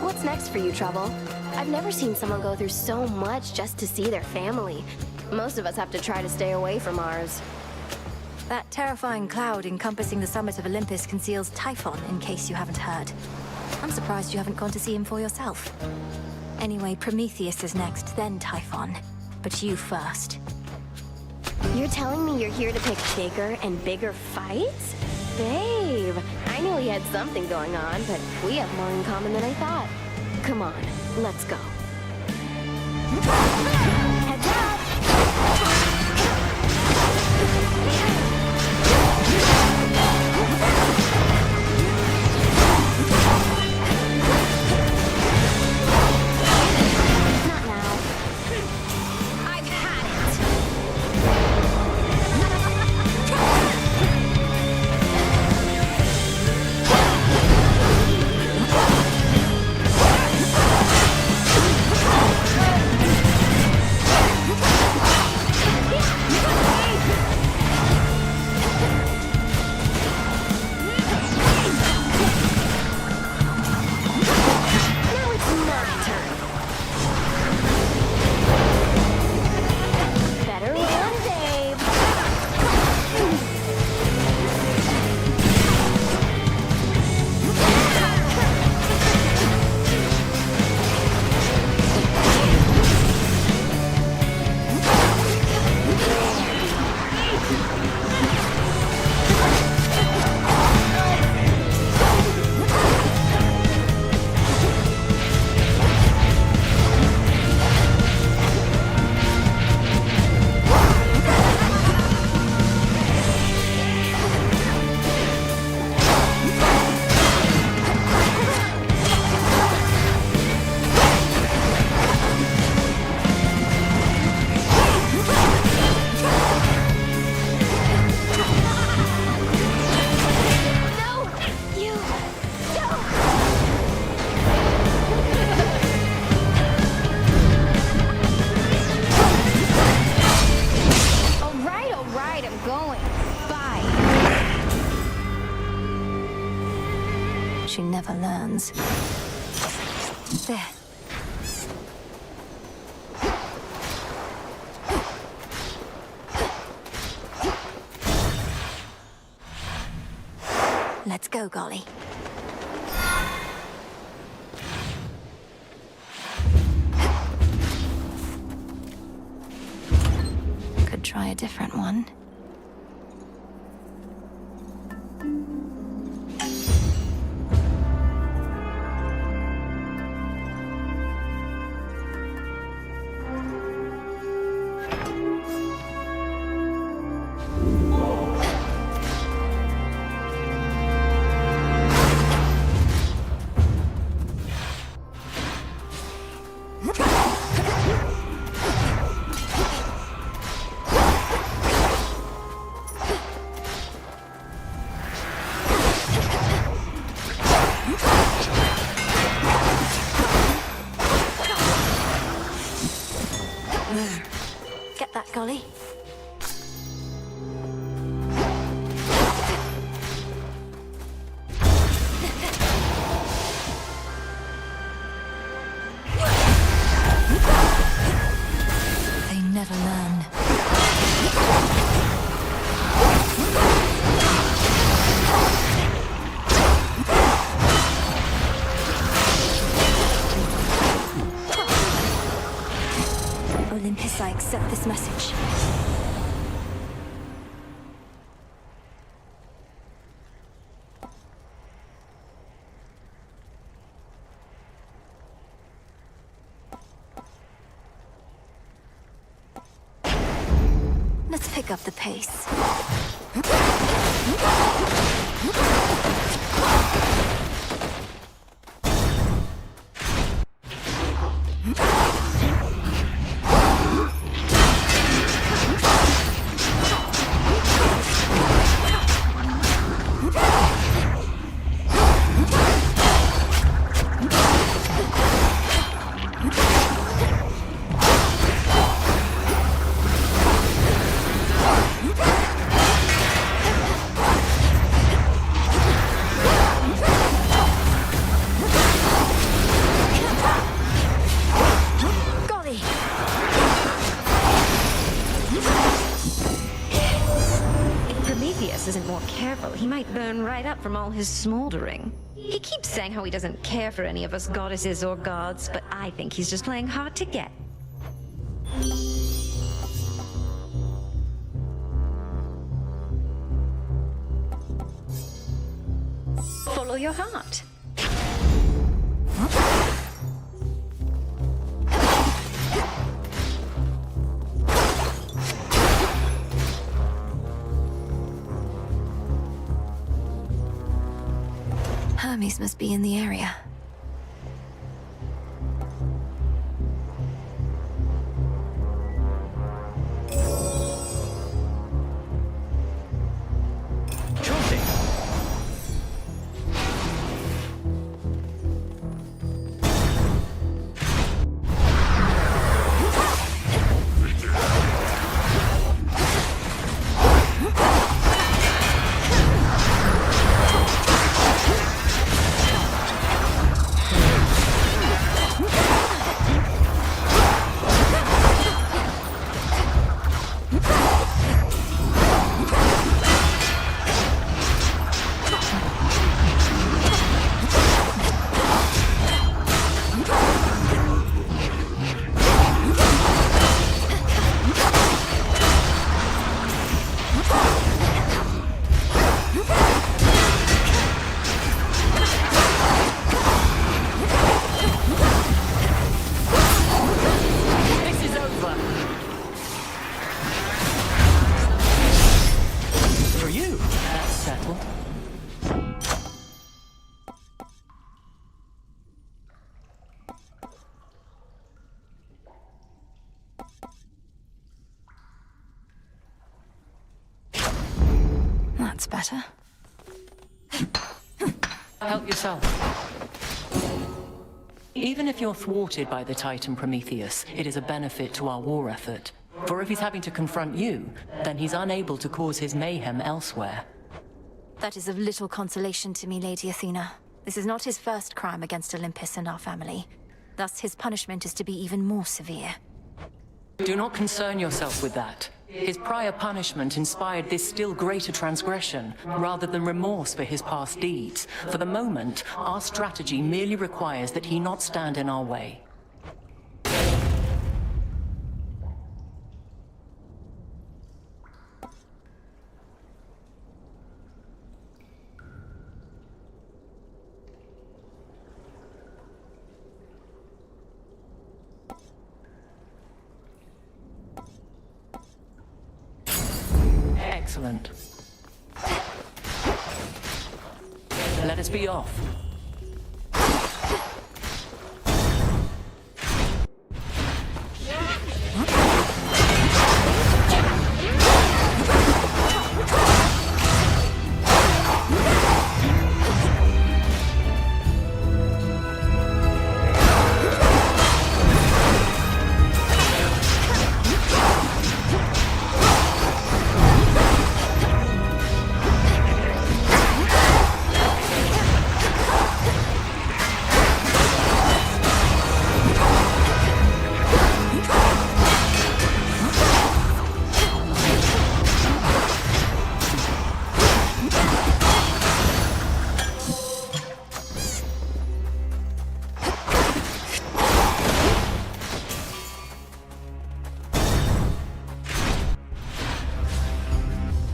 What's next for you, Trouble? I've never seen someone go through so much just to see their family. Most of us have to try to stay away from ours. That terrifying cloud encompassing the summit of Olympus conceals Typhon, in case you haven't heard. I'm surprised you haven't gone to see him for yourself. Anyway, Prometheus is next, then Typhon. But you first. You're telling me you're here to pick bigger and bigger fights? Babe, I knew we had something going on, but we have more in common than I thought. Come on, let's go. Heads up! Not now. I've had it! She never learns. There. Let's go, Golly. Could try a different one. Get that, Golly. They never learn. Olympus, I accept this message. Let's pick up the pace. Isn't more careful, he might burn right up from all his smoldering. He keeps saying how he doesn't care for any of us goddesses or gods, but I think he's just playing hard to get. Follow your heart. Hermes must be in the area. That's better. Help yourself. Even if you're thwarted by the Titan Prometheus, it is a benefit to our war effort. For if he's having to confront you, then he's unable to cause his mayhem elsewhere. That is of little consolation to me, Lady Athena. This is not his first crime against Olympus and our family. Thus, his punishment is to be even more severe. Do not concern yourself with that. His prior punishment inspired this still greater transgression, rather than remorse for his past deeds. For the moment, our strategy merely requires that he not stand in our way. Excellent. Let us be off.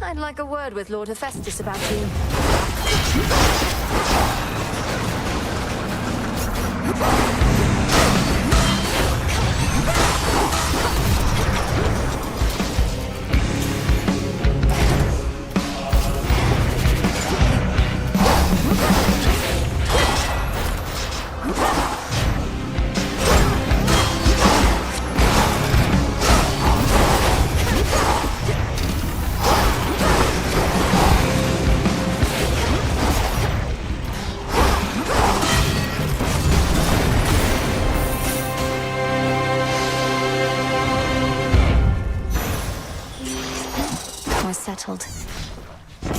I'd like a word with Lord Hephaestus about you. Settled.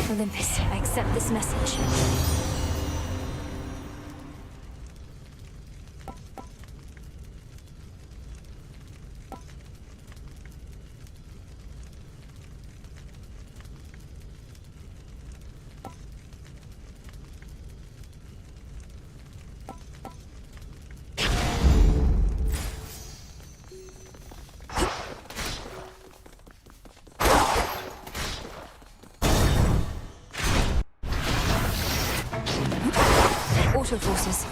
Olympus, I accept this message. Auto forces.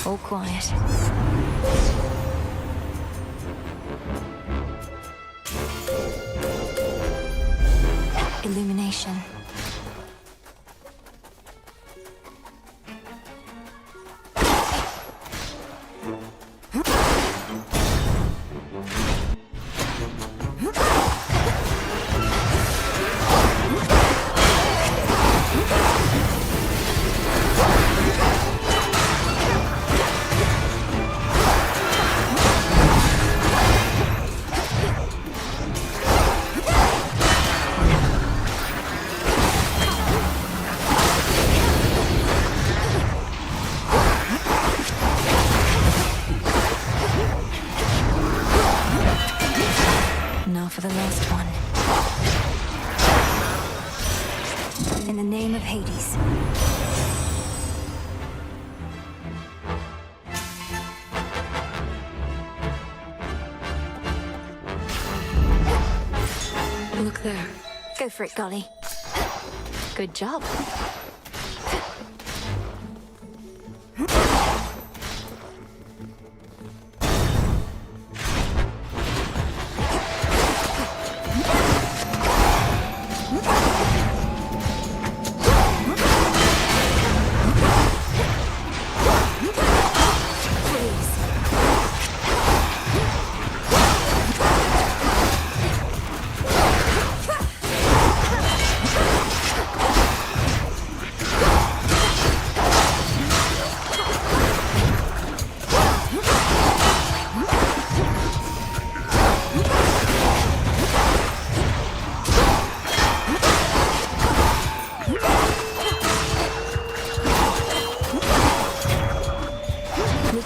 All quiet. Illumination. Now for the last one. In the name of Hades. Look there. Go for it, Golly. Good job.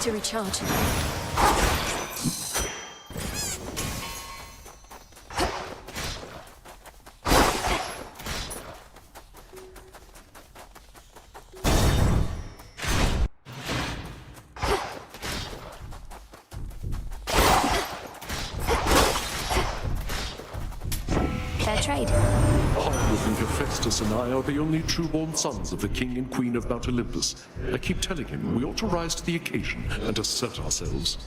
need to recharge. Fair trade. I think Hephaestus and I are the only true-born sons of the king and queen of Mount Olympus. I keep telling him we ought to rise to the occasion and assert ourselves.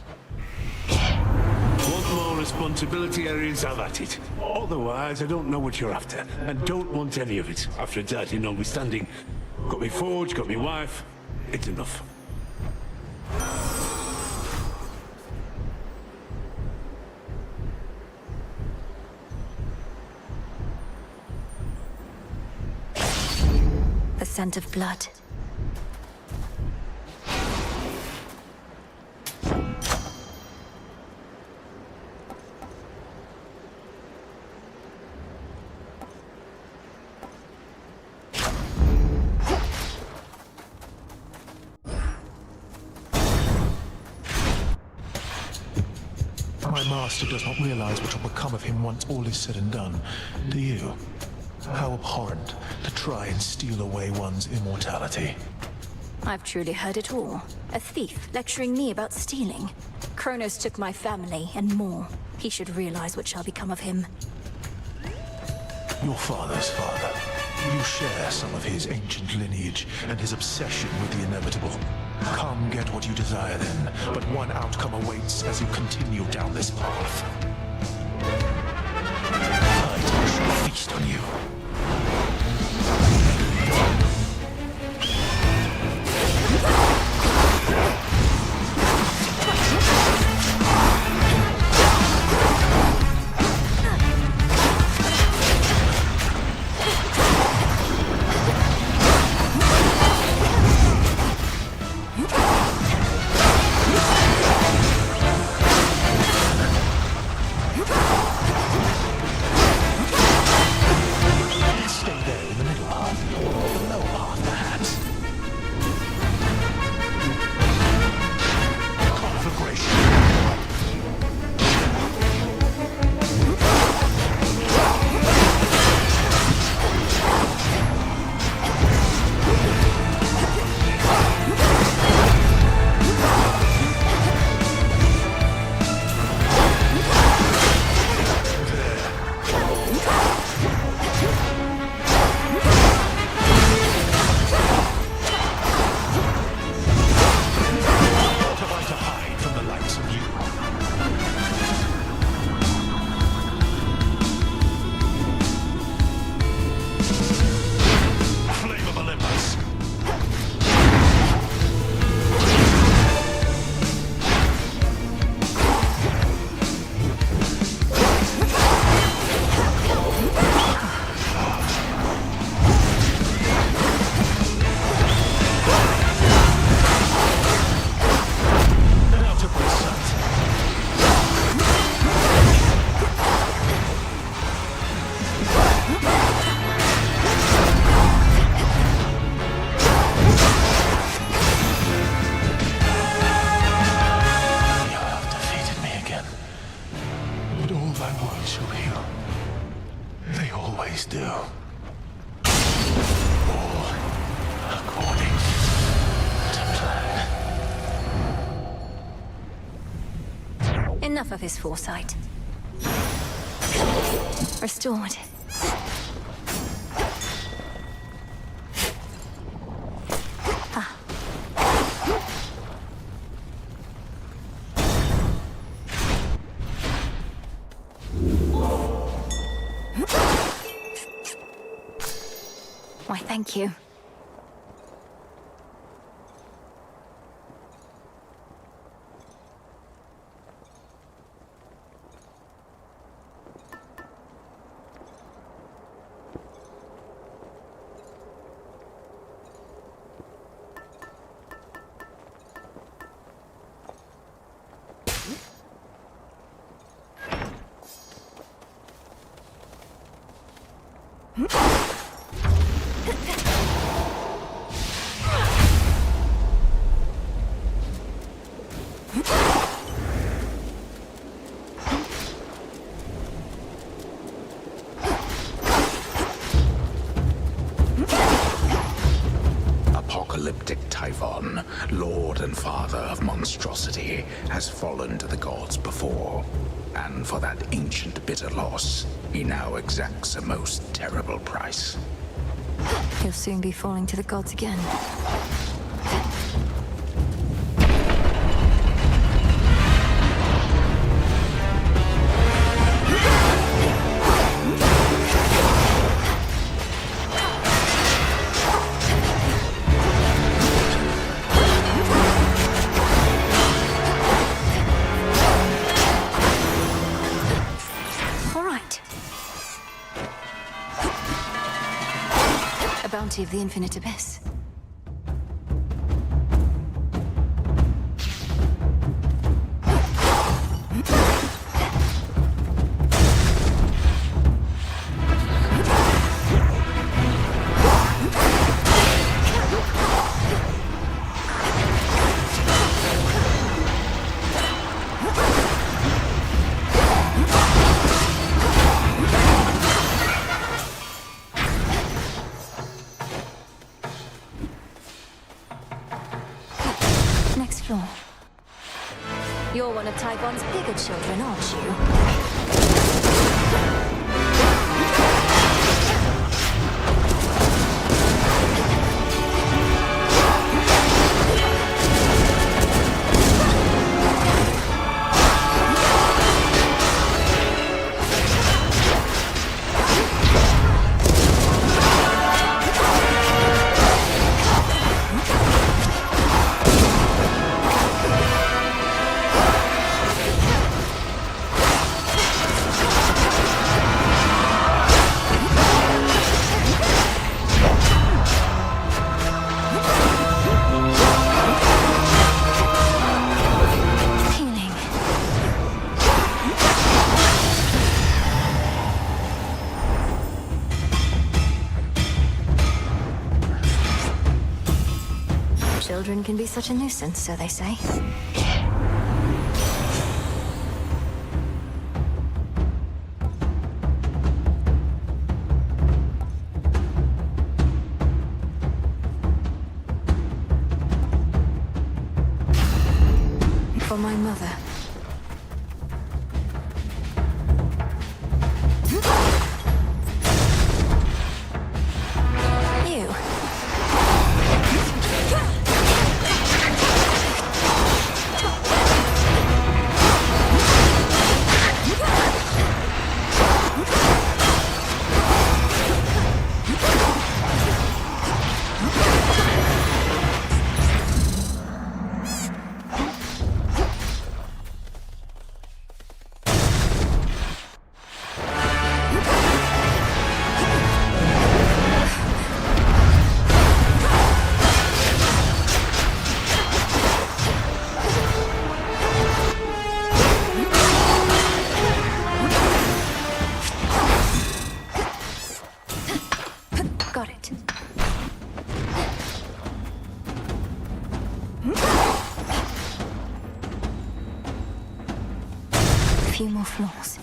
Want more responsibility areas, have at it. Otherwise, I don't know what you're after, and don't want any of it. After a dirty notwithstanding, got me forge, got me wife, it's enough. The scent of blood. My master does not realize what will become of him once all is said and done. Do you? How abhorrent to try and steal away one's immortality. I've truly heard it all. A thief lecturing me about stealing. Kronos took my family and more. He should realize what shall become of him. Your father's father. You share some of his ancient lineage and his obsession with the inevitable. Come get what you desire then, but one outcome awaits as you continue down this path. I shall feast on you. Enough of his foresight. Restored. Ah. Why, thank you. lord and father of monstrosity, has fallen to the gods before. And for that ancient bitter loss, he now exacts a most terrible price. He'll soon be falling to the gods again. Of the infinite abyss. You're one of Typhon's bigger children, aren't you? Children can be such a nuisance, so they say. For my mother. Few more floors.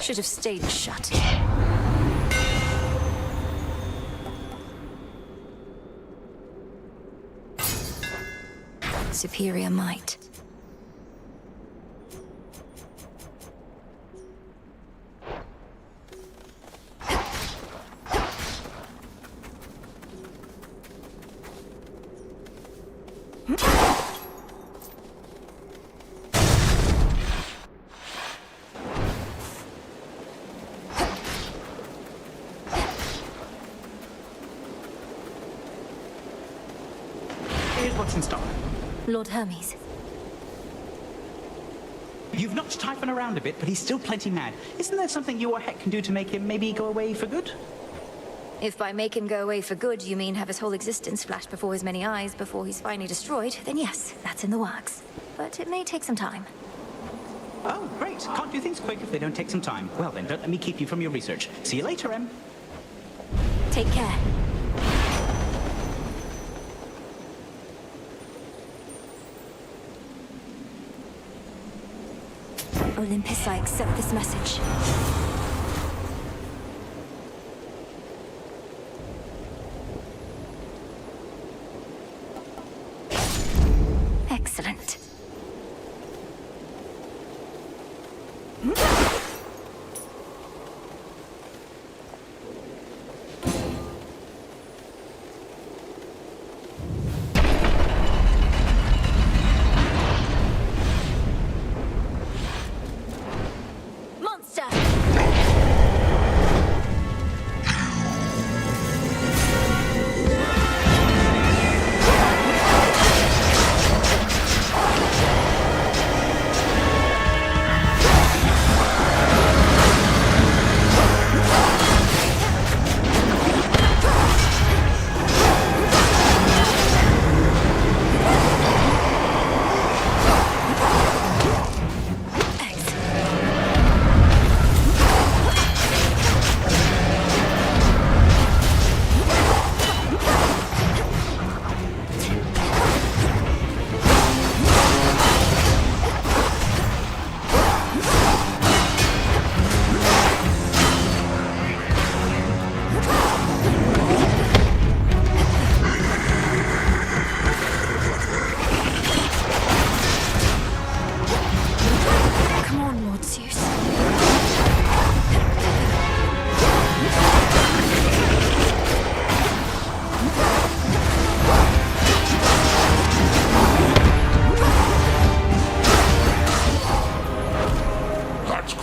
Should have stayed shut. Superior might. What's in stock? Lord Hermes. You've knocked Typhon around a bit, but he's still plenty mad. Isn't there something you or Heck can do to make him maybe go away for good? If by make him go away for good you mean have his whole existence flash before his many eyes before he's finally destroyed, then yes, that's in the works. But it may take some time. Oh, great. Can't do things quick if they don't take some time. Well then, don't let me keep you from your research. See you later, Em. Take care. Olympus, I accept this message. Excellent.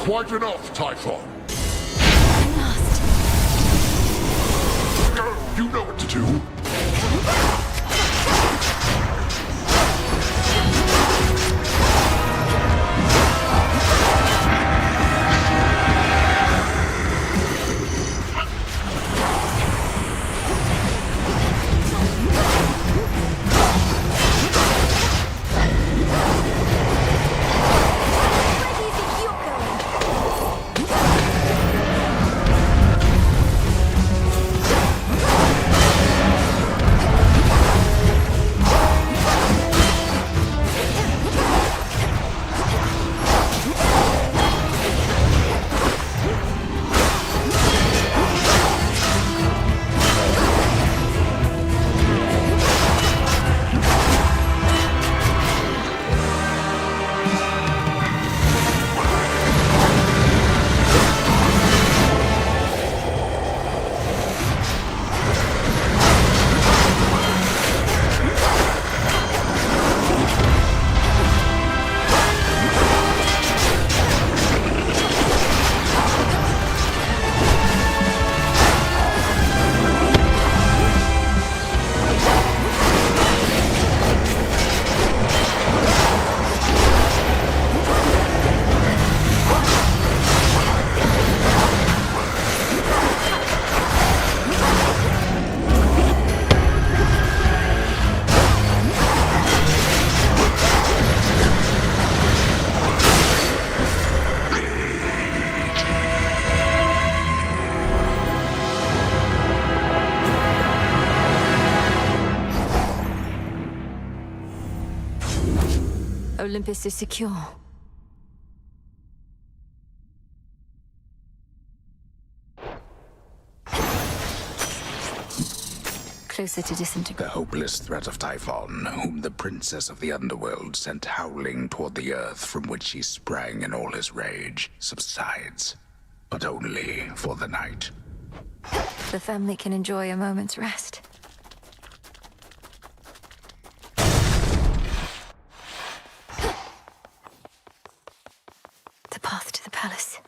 Quite enough, Typhon. You know what to do. Olympus is secure. Closer to disintegration. The hopeless threat of Typhon, whom the princess of the underworld sent howling toward the earth from which he sprang in all his rage, subsides. But only for the night. The family can enjoy a moment's rest. The path to the palace.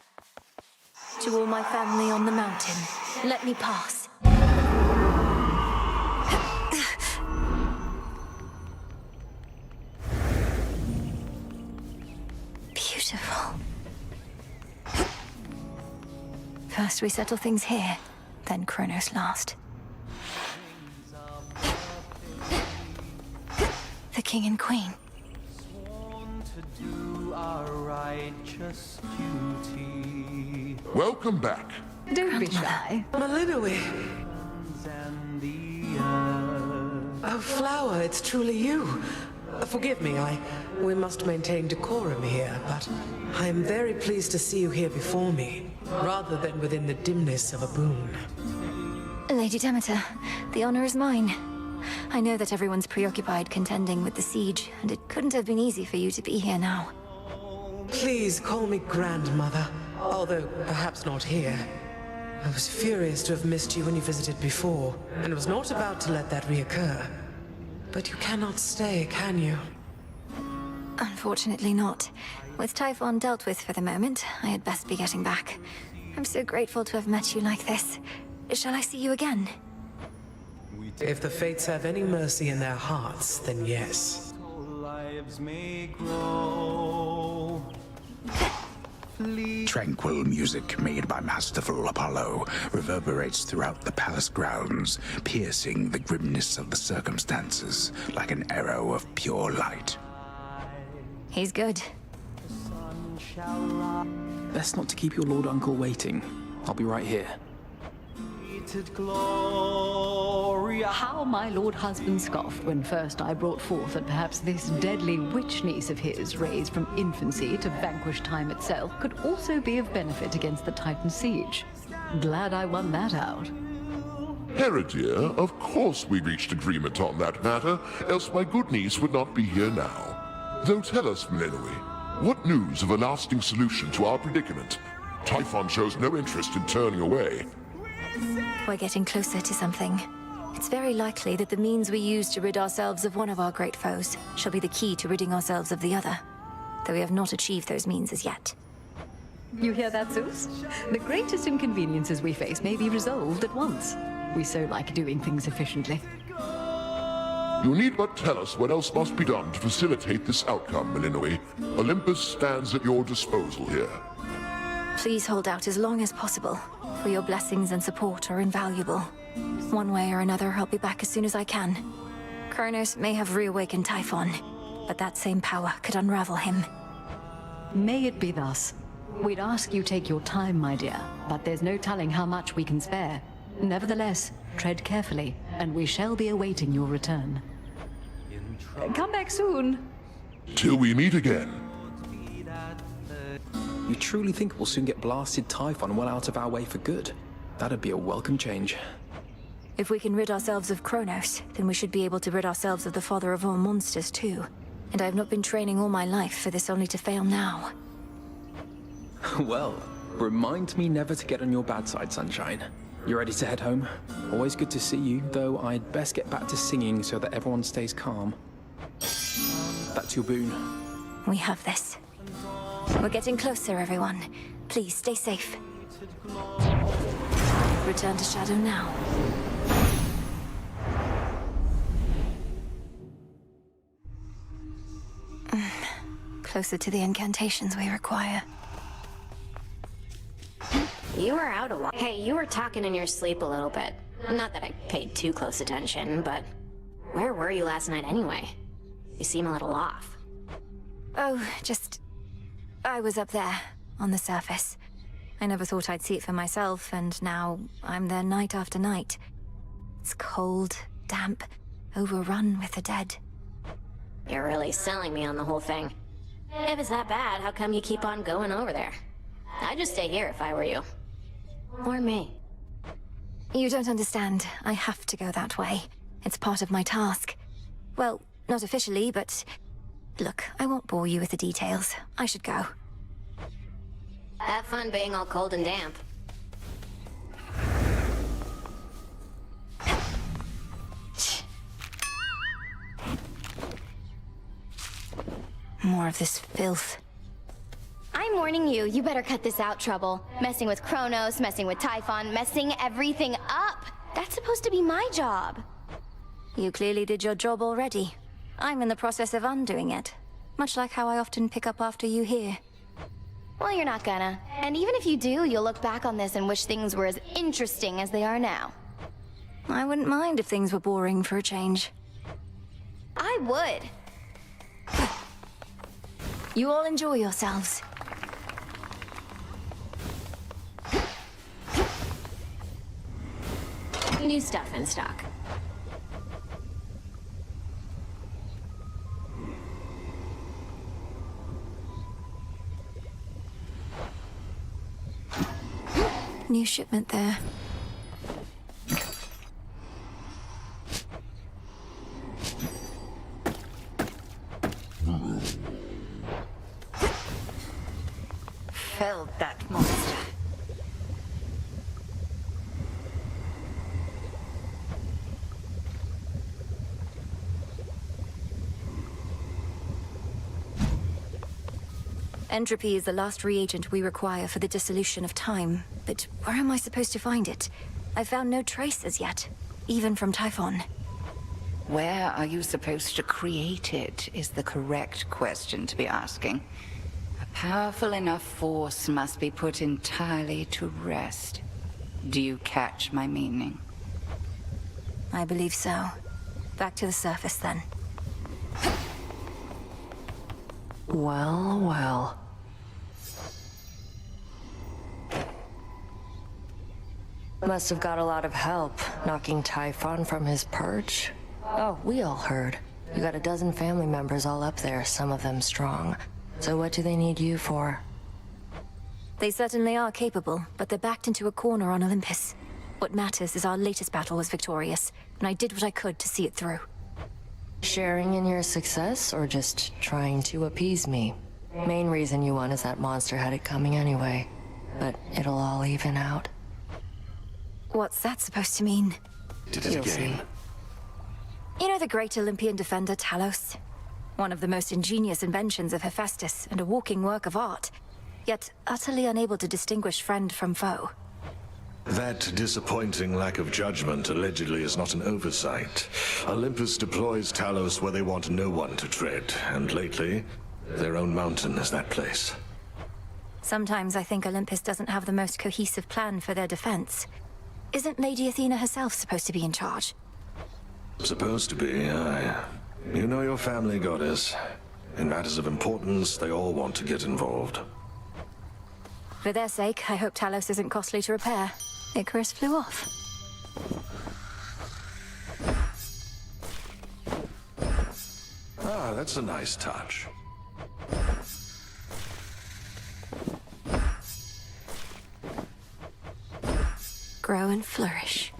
To all my family on the mountain, let me pass. First we settle things here, then Kronos last. The king and queen. Welcome back. Don't be shy. Malinois. Oh, Flower, it's truly you. Forgive me, we must maintain decorum here, but I am very pleased to see you here before me, rather than within the dimness of a boon. Lady Demeter, the honor is mine. I know that everyone's preoccupied contending with the siege, and it couldn't have been easy for you to be here now. Please call me Grandmother, although perhaps not here. I was furious to have missed you when you visited before, and was not about to let that reoccur. But you cannot stay, can you? Unfortunately not. With Typhon dealt with for the moment, I had best be getting back. I'm so grateful to have met you like this. Shall I see you again? If the fates have any mercy in their hearts, then yes. Tranquil music made by masterful Apollo reverberates throughout the palace grounds, piercing the grimness of the circumstances like an arrow of pure light. He's good. Best not to keep your lord uncle waiting. I'll be right here. How my lord husband scoffed when first I brought forth that perhaps this deadly witch niece of his, raised from infancy to vanquish time itself, could also be of benefit against the Titan siege. Glad I won that out. Hera, dear, of course we reached agreement on that matter, else my good niece would not be here now. Though tell us, Malinois, what news of a lasting solution to our predicament? Typhon shows no interest in turning away. We're getting closer to something. It's very likely that the means we use to rid ourselves of one of our great foes shall be the key to ridding ourselves of the other, though we have not achieved those means as yet. You hear that, Zeus? The greatest inconveniences we face may be resolved at once. We so like doing things efficiently. You need but tell us what else must be done to facilitate this outcome, Malinois. Olympus stands at your disposal here. Please hold out as long as possible, for your blessings and support are invaluable. One way or another, I'll be back as soon as I can. Kronos may have reawakened Typhon, but that same power could unravel him. May it be thus. We'd ask you take your time, my dear, but there's no telling how much we can spare. Nevertheless, tread carefully, and we shall be awaiting your return. Come back soon. Till we meet again. You truly think we'll soon get blasted Typhon well out of our way for good? That'd be a welcome change. If we can rid ourselves of Kronos, then we should be able to rid ourselves of the father of all monsters too. And I have not been training all my life for this only to fail now. Well, remind me never to get on your bad side, Sunshine. You ready to head home? Always good to see you, though I'd best get back to singing so that everyone stays calm. That's your boon. We have this. We're getting closer, everyone. Please, stay safe. Return to Shadow now. Closer to the incantations we require. You were out a while. Hey, you were talking in your sleep a little bit. Not that I paid too close attention, but where were you last night anyway? You seem a little off. Oh, I was up there, on the surface. I never thought I'd see it for myself, and now I'm there night after night. It's cold, damp, overrun with the dead. You're really selling me on the whole thing. If it's that bad, how come you keep on going over there? I'd just stay here if I were you. Or me. You don't understand. I have to go that way. It's part of my task. Well, not officially, but... Look, I won't bore you with the details. I should go. Have fun being all cold and damp. More of this filth. I'm warning you, you better cut this out, Trouble. Messing with Kronos, messing with Typhon, messing everything up. That's supposed to be my job. You clearly did your job already. I'm in the process of undoing it. Much like how I often pick up after you here. Well, you're not gonna. And even if you do, you'll look back on this and wish things were as interesting as they are now. I wouldn't mind if things were boring for a change. I would. You all enjoy yourselves. New stuff in stock. New shipment there. Felled that monster. Entropy is the last reagent we require for the dissolution of time. But where am I supposed to find it? I found no trace as yet, even from Typhon. Where are you supposed to create it is the correct question to be asking. A powerful enough force must be put entirely to rest. Do you catch my meaning? I believe so. Back to the surface, then. Well, well. Must have got a lot of help, knocking Typhon from his perch. Oh, we all heard. You got a dozen family members all up there, some of them strong. So what do they need you for? They certainly are capable, but they're backed into a corner on Olympus. What matters is our latest battle was victorious, and I did what I could to see it through. Sharing in your success, or just trying to appease me? Main reason you won is that monster had it coming anyway. But it'll all even out. What's that supposed to mean? Did it again. You know the great Olympian defender Talos? One of the most ingenious inventions of Hephaestus and a walking work of art, yet utterly unable to distinguish friend from foe. That disappointing lack of judgment allegedly is not an oversight. Olympus deploys Talos where they want no one to tread, and lately, their own mountain is that place. Sometimes I think Olympus doesn't have the most cohesive plan for their defense. Isn't Lady Athena herself supposed to be in charge? Supposed to be, aye. You know your family, goddess. In matters of importance, they all want to get involved. For their sake, I hope Talos isn't costly to repair. Icarus flew off. Ah, that's a nice touch. Grow and flourish.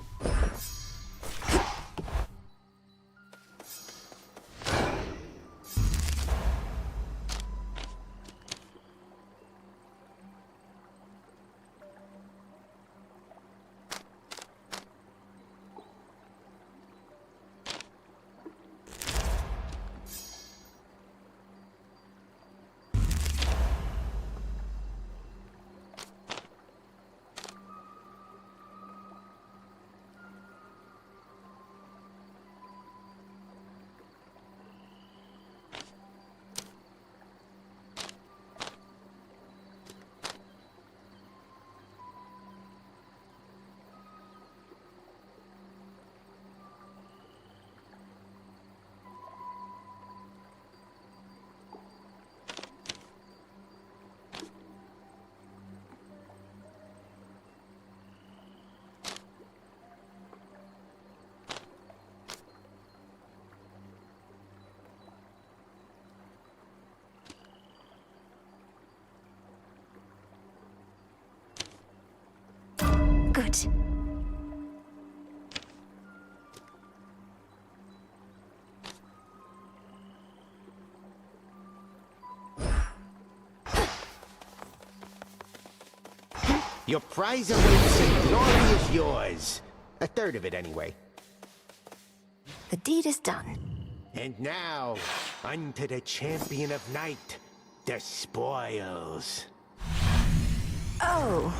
Good. Your prize awaits and glory is yours. A third of it, anyway. The deed is done. And now, unto the champion of night, the spoils. Oh.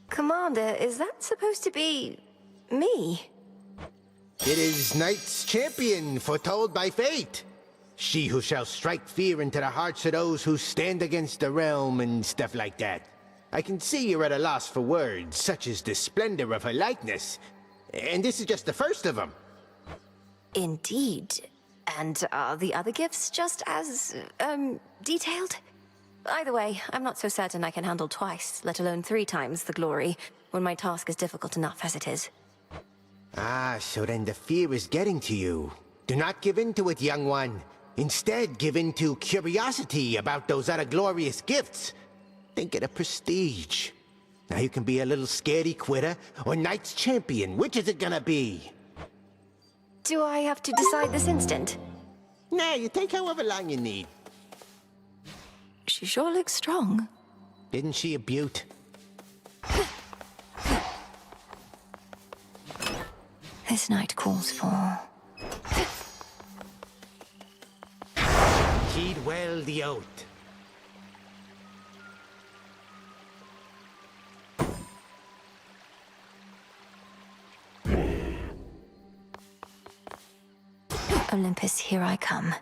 Commander, is that supposed to be me? It is Knight's champion, foretold by fate. She who shall strike fear into the hearts of those who stand against the realm and stuff like that. I can see you're at a loss for words, such as the splendor of her likeness. And this is just the first of them. Indeed. And are the other gifts just as, detailed? Either way, I'm not so certain I can handle twice, let alone 3 times the glory, when my task is difficult enough as it is. Ah, so then the fear is getting to you. Do not give in to it, young one. Instead, give in to curiosity about those other glorious gifts. Think of the prestige. Now you can be a little scaredy quitter or knight's champion. Which is it gonna be? Do I have to decide this instant? Nah, you take however long you need. She sure looks strong. Isn't she a beaut? This night calls for... Heed well the oath. Olympus, here I come.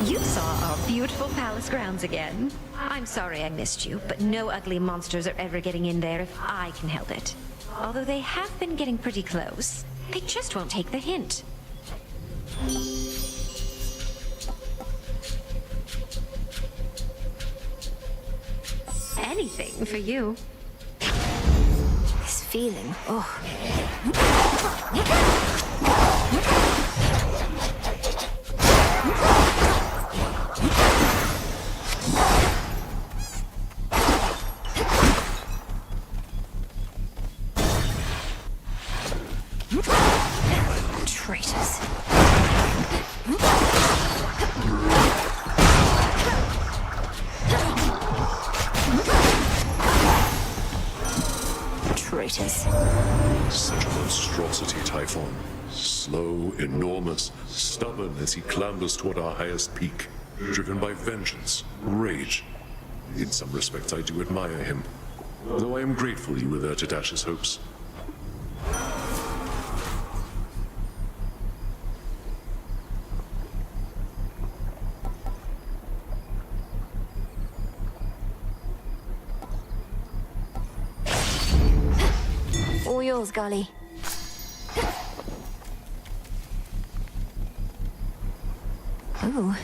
You saw our beautiful palace grounds again. I'm sorry I missed you, but no ugly monsters are ever getting in there if I can help it. Although they have been getting pretty close. They just won't take the hint. Anything for you. This feeling, oh. Traitors. Traitors. Such a monstrosity, Typhon. Slow, enormous, stubborn as he clambers toward our highest peak. Driven by vengeance, rage. In some respects, I do admire him. Though I am grateful you were there to dash his hopes. All yours, Golly. Ooh.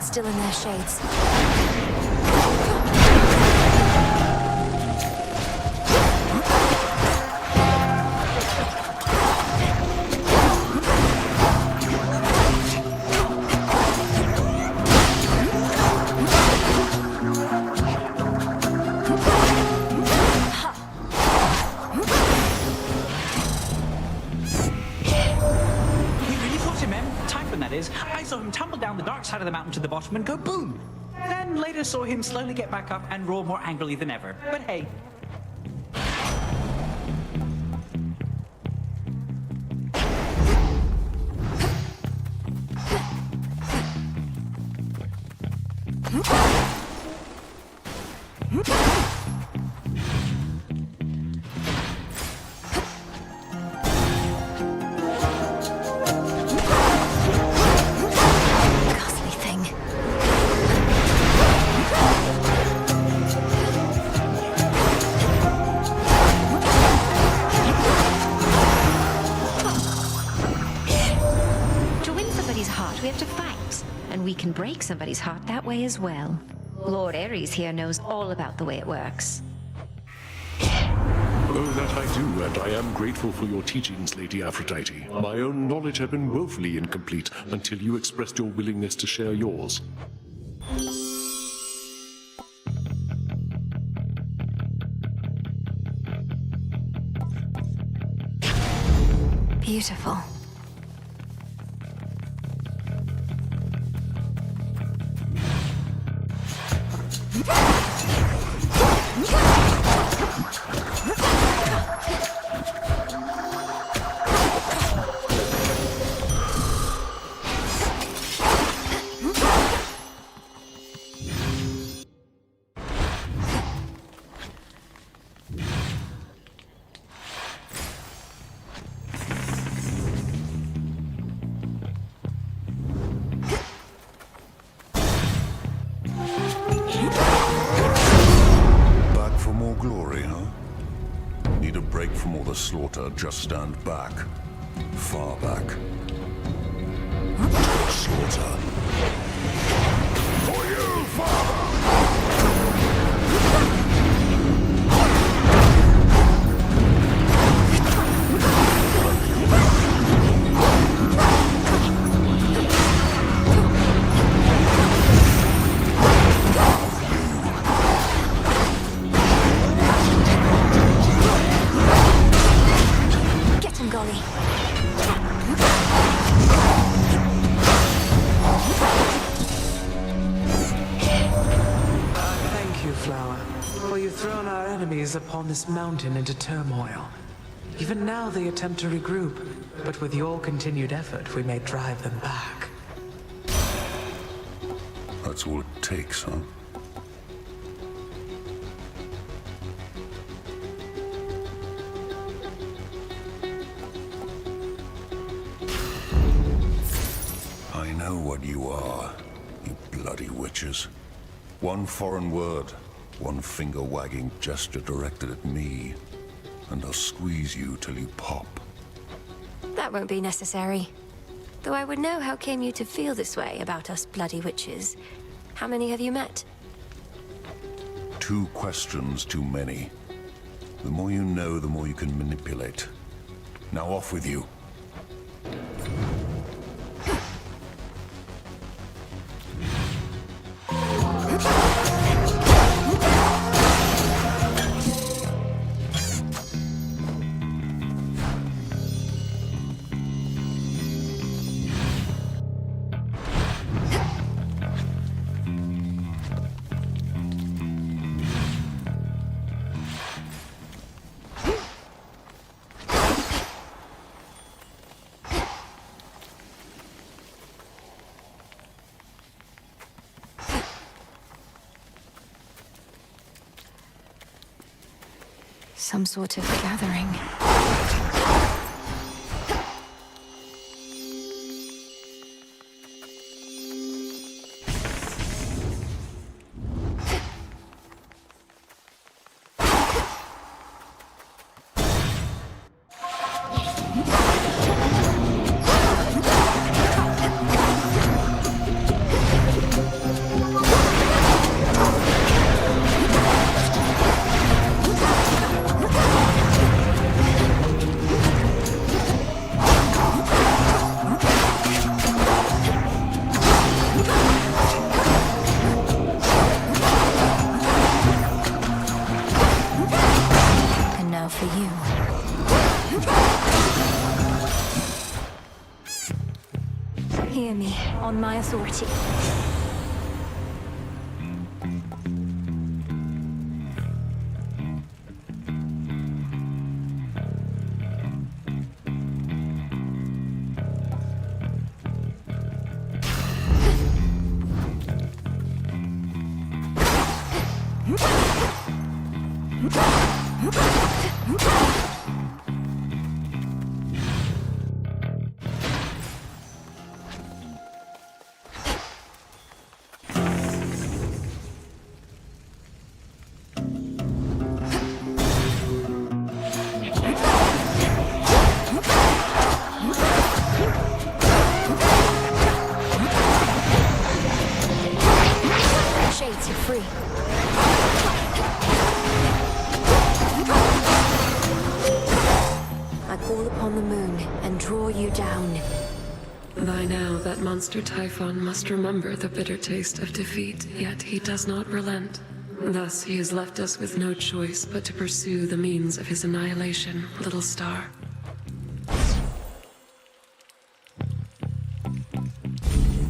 Still in their shades. I saw him tumble down the dark side of the mountain to the bottom and go boom. Then later saw him slowly get back up and roar more angrily than ever. But hey. we can break somebody's heart that way as well. Lord Ares here knows all about the way it works. Oh, that I do, and I am grateful for your teachings, Lady Aphrodite. My own knowledge had been woefully incomplete until you expressed your willingness to share yours. Beautiful. Slaughter, just stand back. Far back. Slaughter. For you, Father! Upon this mountain into turmoil. Even now they attempt to regroup, but with your continued effort, we may drive them back. That's all it takes, huh? I know what you are, you bloody witches. One foreign word, one finger-wagging gesture directed at me, and I'll squeeze you till you pop. That won't be necessary. Though I would know how came you to feel this way about us bloody witches. How many have you met? 2 questions too many. The more you know, the more you can manipulate. Now off with you. Some sort of gathering. Hear me, on my authority. call upon the moon and draw you down. By now, that monster Typhon must remember the bitter taste of defeat, yet he does not relent. Thus, he has left us with no choice but to pursue the means of his annihilation, little star.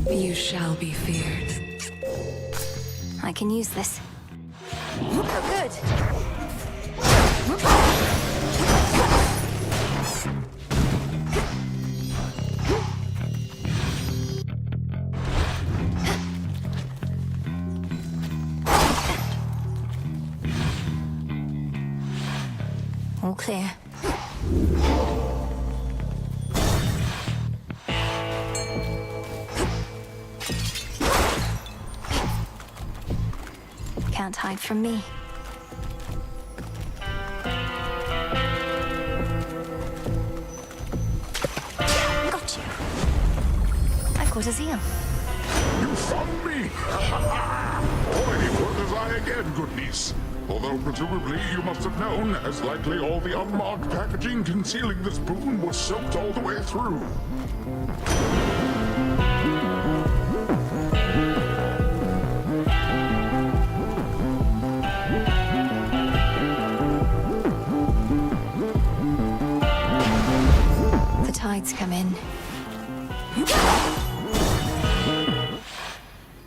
You shall be feared. I can use this. Oh, good. All clear. Can't hide from me. Got you. I've got a zeal. You found me! Already put his eye again, good niece. Although presumably you must have known, as likely all the unmarked packaging concealing this boon was soaked all the way through. The tides come in.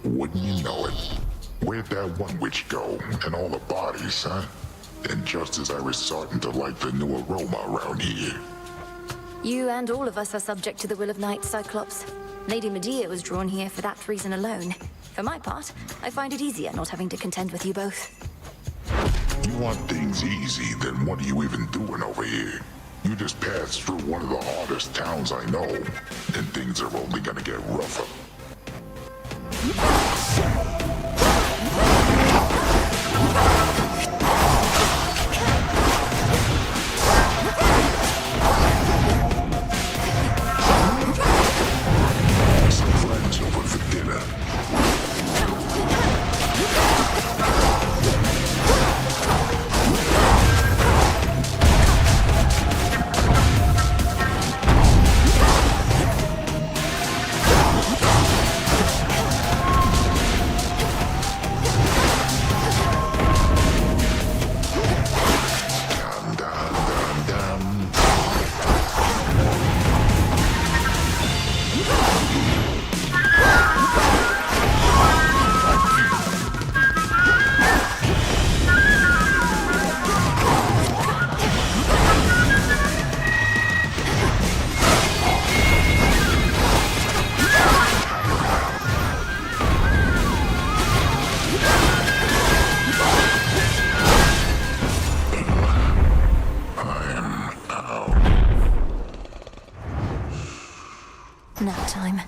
Wouldn't you know it? Where'd that one witch go? And all the bodies, huh? And just as I was starting to like the new aroma around here. You and all of us are subject to the will of Night, Cyclops. Lady Medea was drawn here for that reason alone. For my part, I find it easier not having to contend with you both. You want things easy, then what are you even doing over here? You just passed through one of the hardest towns I know, and things are only gonna get rougher. Some friends over for dinner. Nap time.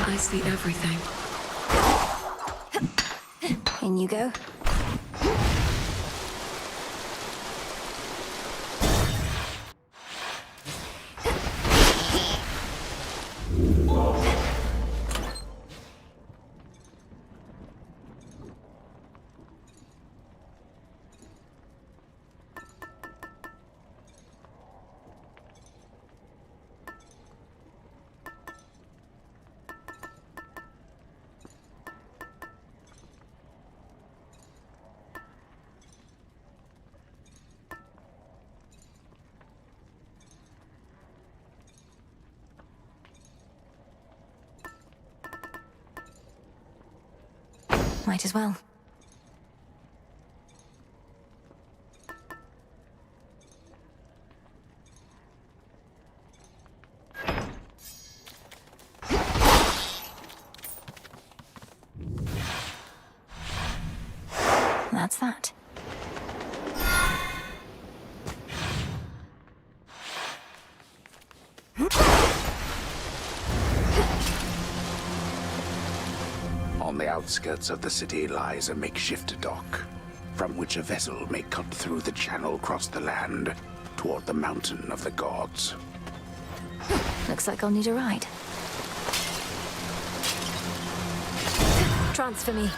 I see everything. In you go. Might as well. That's that. On the outskirts of the city lies a makeshift dock, from which a vessel may cut through the channel across the land toward the mountain of the gods. Looks like I'll need a ride. Transfer me.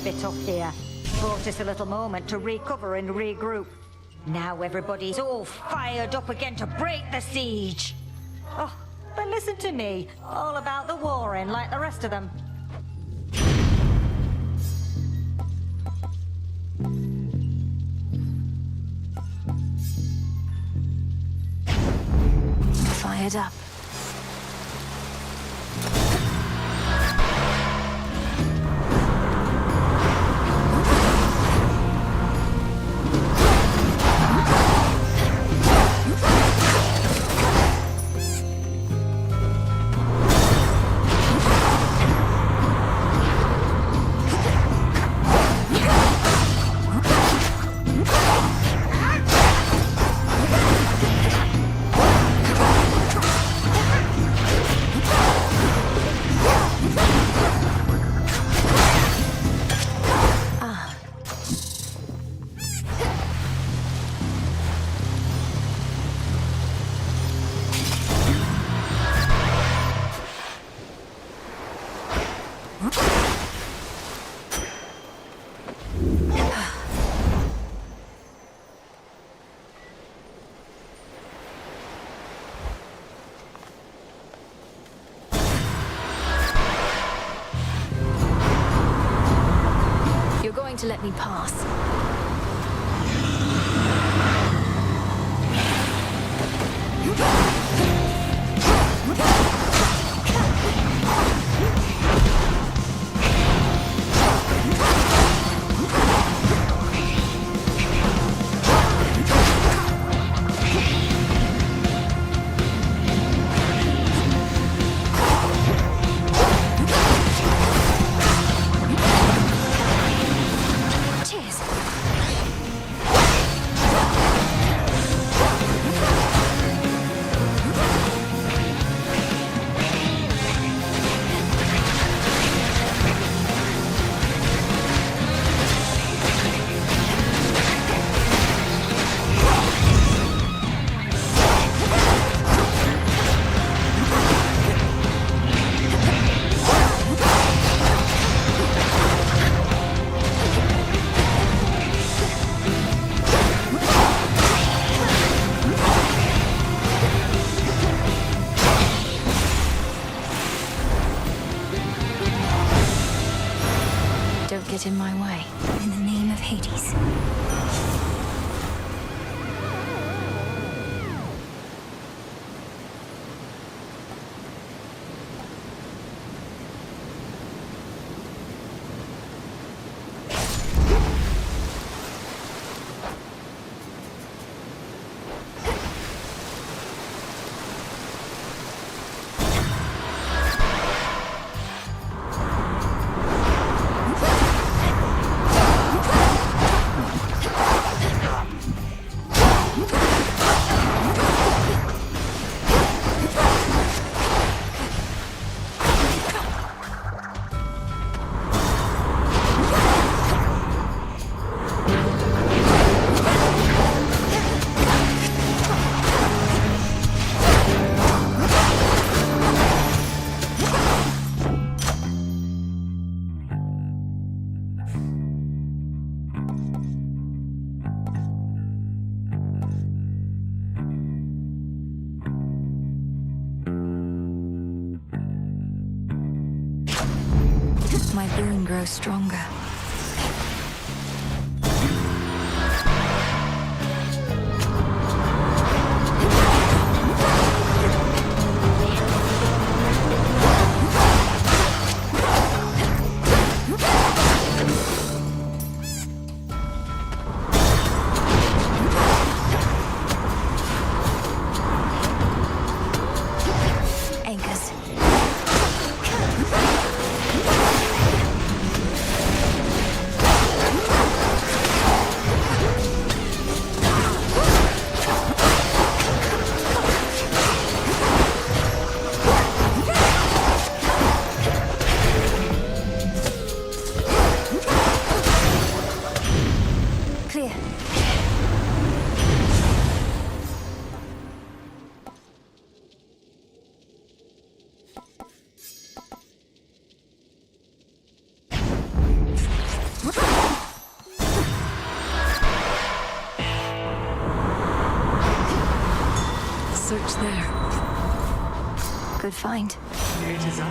bit up here. Brought us a little moment to recover and regroup. Now everybody's all fired up again to break the siege. Oh, but listen to me. All about the warring like the rest of them. Fired up. To let me pass. Get in my way, in the name of Hades. My boon grows stronger. Anchors. search there. Good find. It is I.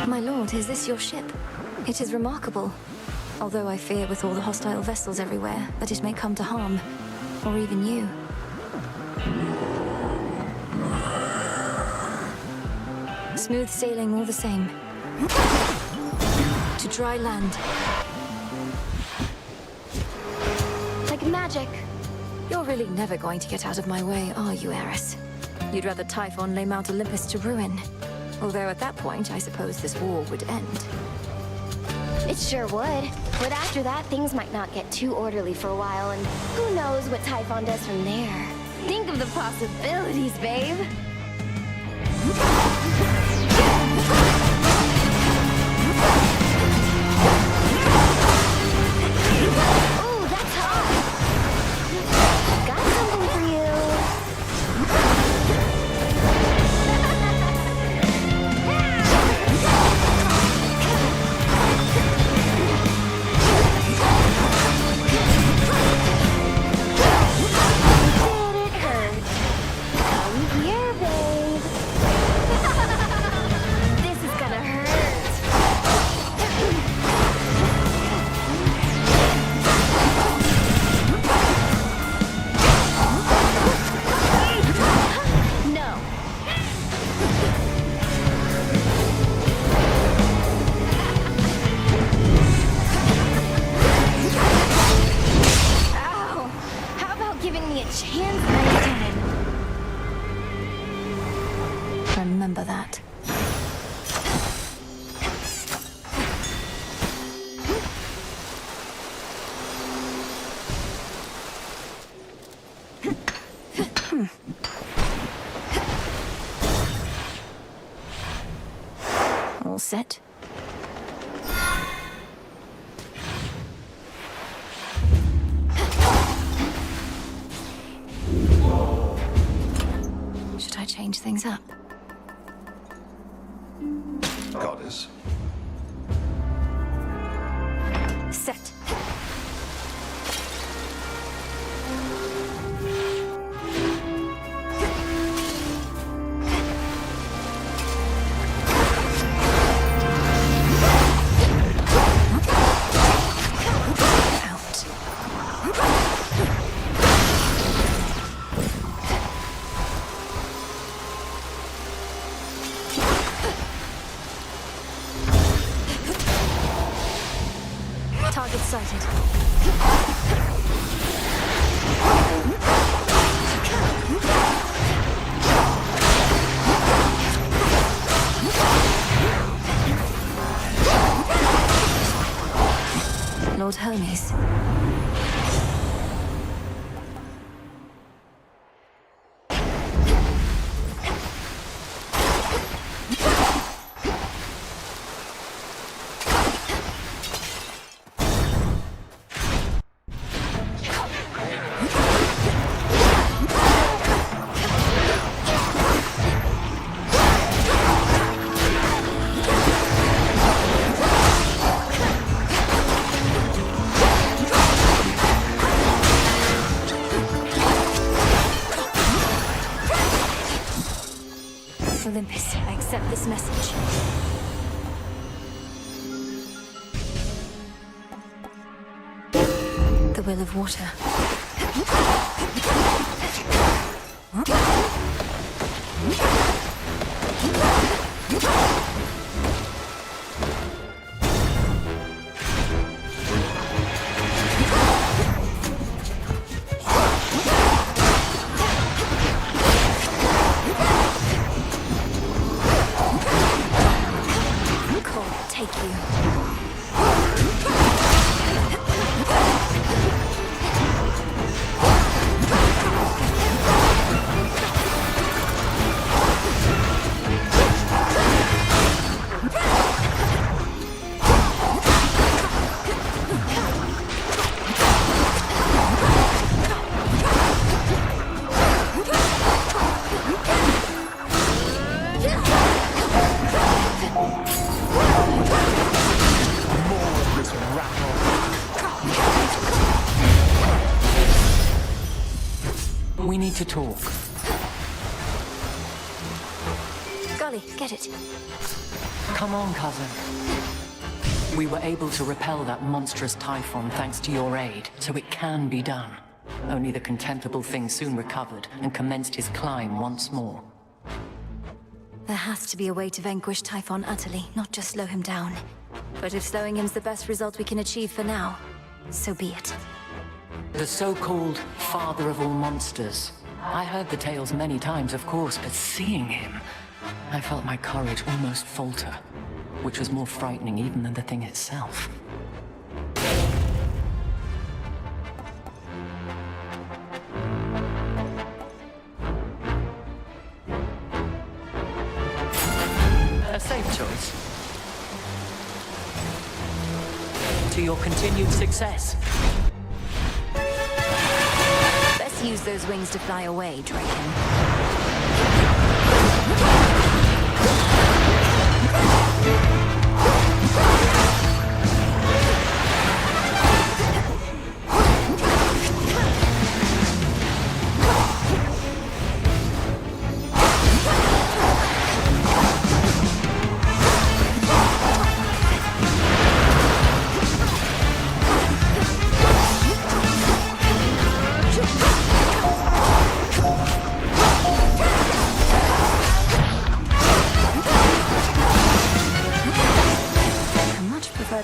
My lord, is this your ship? It is remarkable. Although I fear with all the hostile vessels everywhere that it may come to harm. Or even you. Smooth sailing all the same. To dry land. Like magic. You're really never going to get out of my way, are you, Eris? You'd rather Typhon lay Mount Olympus to ruin. Although at that point, I suppose this war would end. It sure would. But after that, things might not get too orderly for a while, and who knows what Typhon does from there. Think of the possibilities, babe. Ooh, that's hot. Got something for you. Remember that. All set? Should I change things up? Goddess. Set. Target sighted. Lord Hermes. Olympus, I accept this message. The will of water. We need to talk. Golly, get it. Come on, cousin. We were able to repel that monstrous typhon thanks to your aid, so it can be done. Only the contemptible thing soon recovered and commenced his climb once more. There has to be a way to vanquish Typhon utterly, not just slow him down. But if slowing him's the best result we can achieve for now, so be it. The so-called father of all monsters. I heard the tales many times, of course, but seeing him, I felt my courage almost falter, which was more frightening even than the thing itself. A safe choice. To your continued success. Best use those wings to fly away, Draken.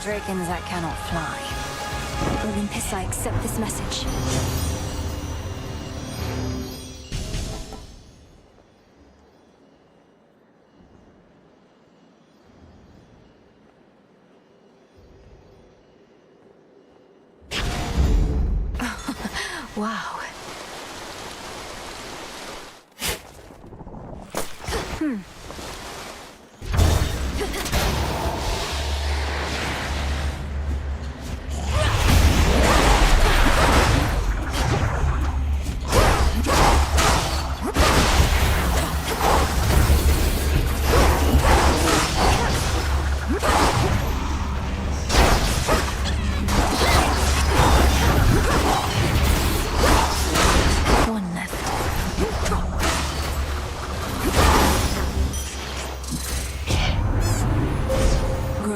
Dragons that cannot fly. Olympus, I accept this message. Wow.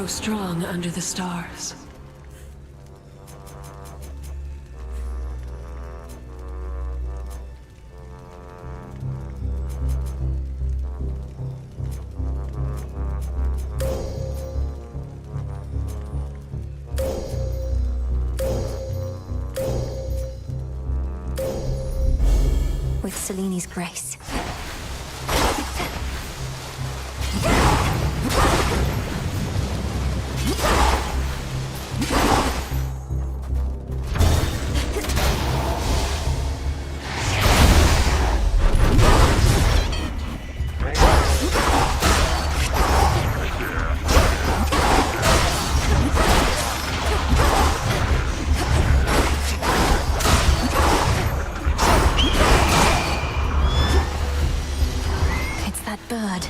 Strong under the stars. With Seleni's grace. Bird.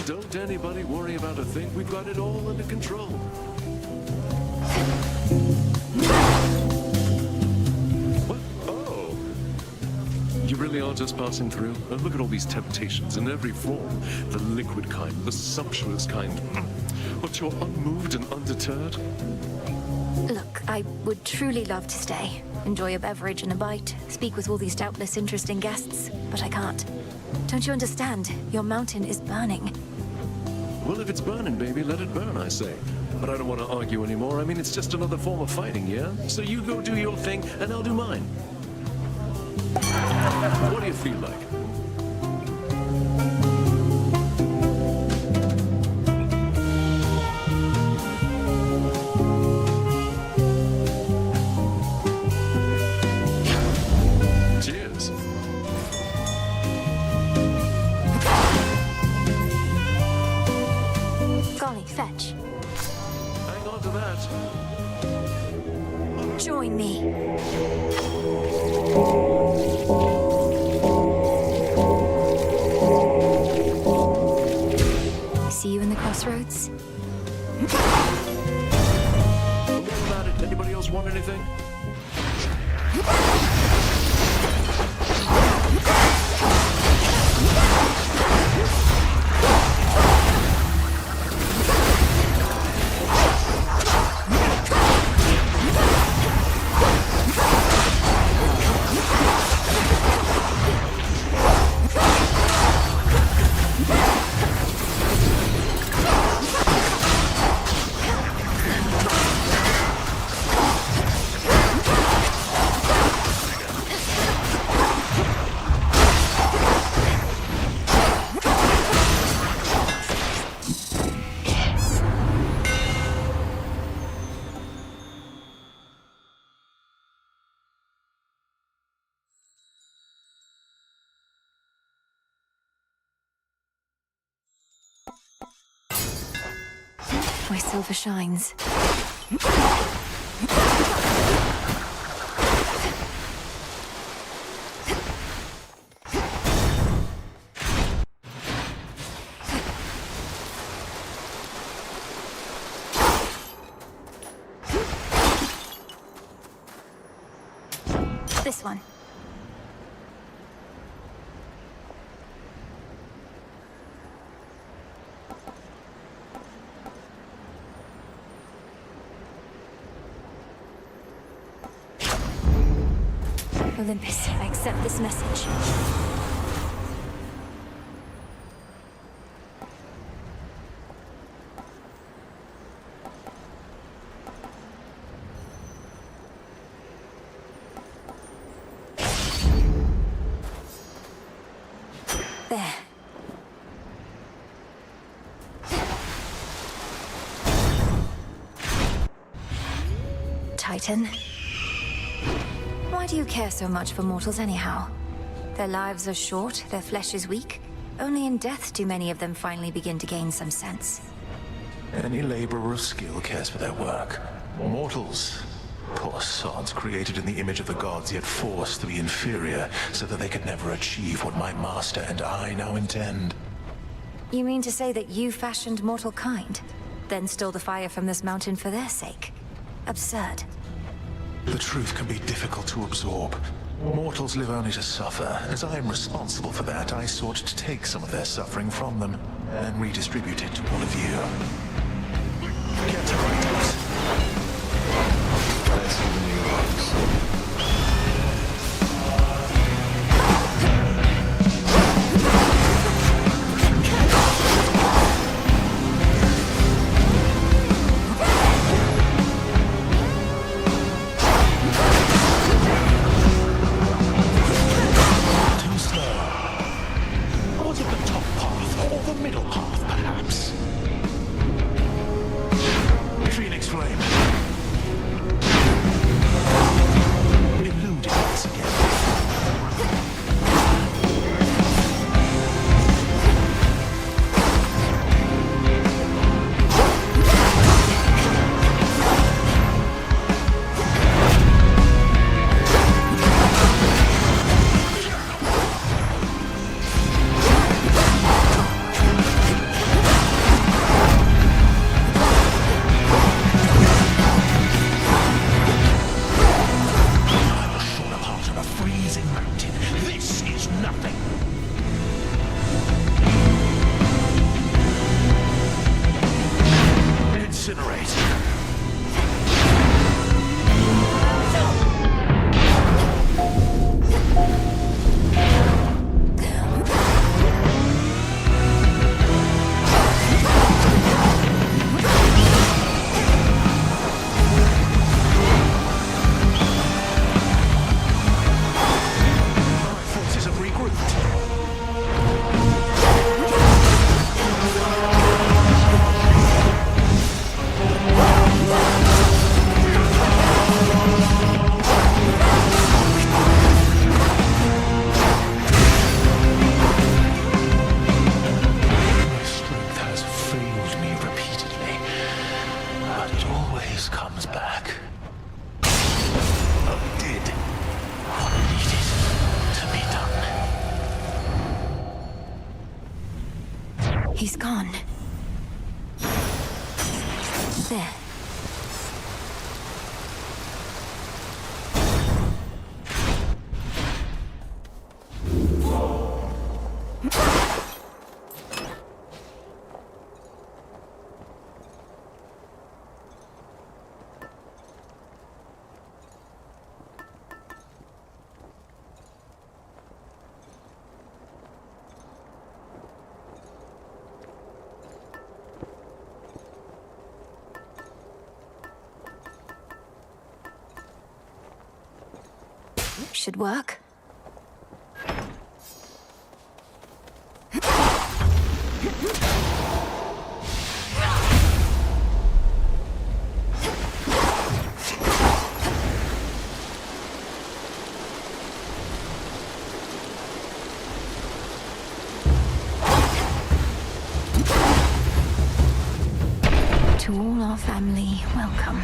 Don't anybody worry about a thing. We've got it all under control. What? Oh. You really are just passing through? Oh, look at all these temptations in every form. The liquid kind, the sumptuous kind. But you're unmoved and undeterred? Look, I would truly love to stay. Enjoy a beverage and a bite. Speak with all these doubtless interesting guests. But I can't. Don't you understand? Your mountain is burning. Well, if it's burning, baby, let it burn, I say. But I don't want to argue anymore. I mean, it's just another form of fighting, yeah? So you go do your thing, and I'll do mine. What do you feel like? notes. Forget about it. Anybody else want anything? Where silver shines. This one. Olympus, I accept this message. There. Titan. Why do you care so much for mortals anyhow? Their lives are short, their flesh is weak. Only in death do many of them finally begin to gain some sense. Any laborer of skill cares for their work. Mortals, poor sods created in the image of the gods, yet forced to be inferior so that they could never achieve what my master and I now intend. You mean to say that you fashioned mortal kind, then stole the fire from this mountain for their sake? Absurd. The truth can be difficult to absorb. Mortals live only to suffer. As I am responsible for that, I sought to take some of their suffering from them and redistribute it to all of you. Get to Kratos. Let's even you rocks. He's gone. There. Should work. To all our family, welcome.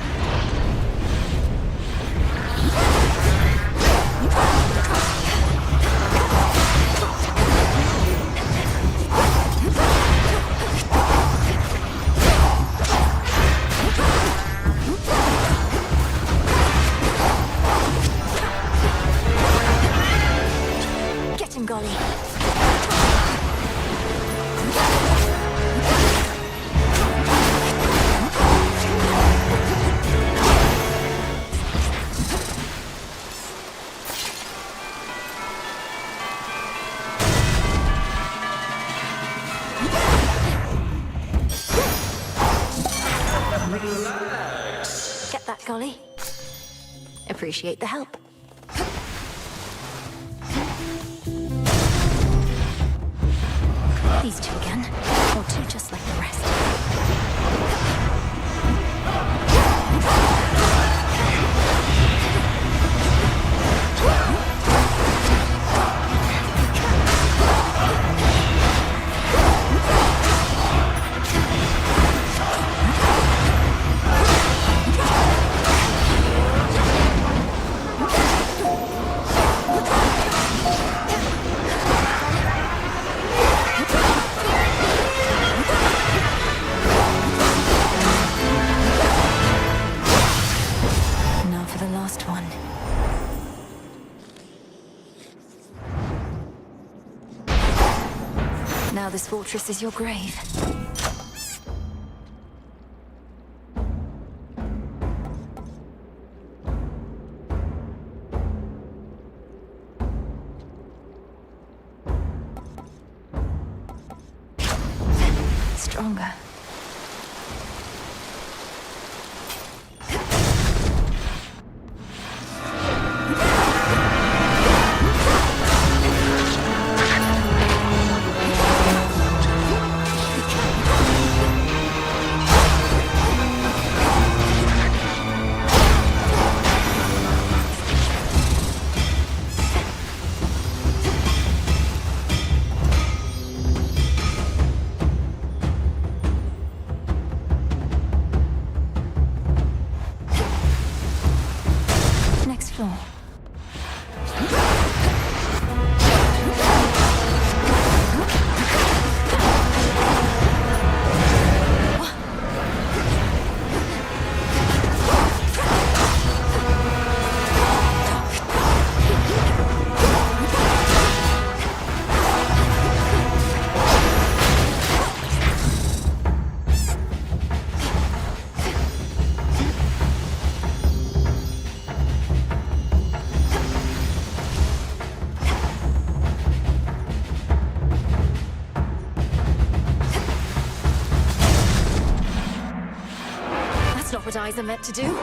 Get him, Golly. Get that, Golly. Appreciate the help. These two again, or two just like the rest. Now for the last one. Now this fortress is your grave. Stronger. Next floor. That's not what eyes are meant to do.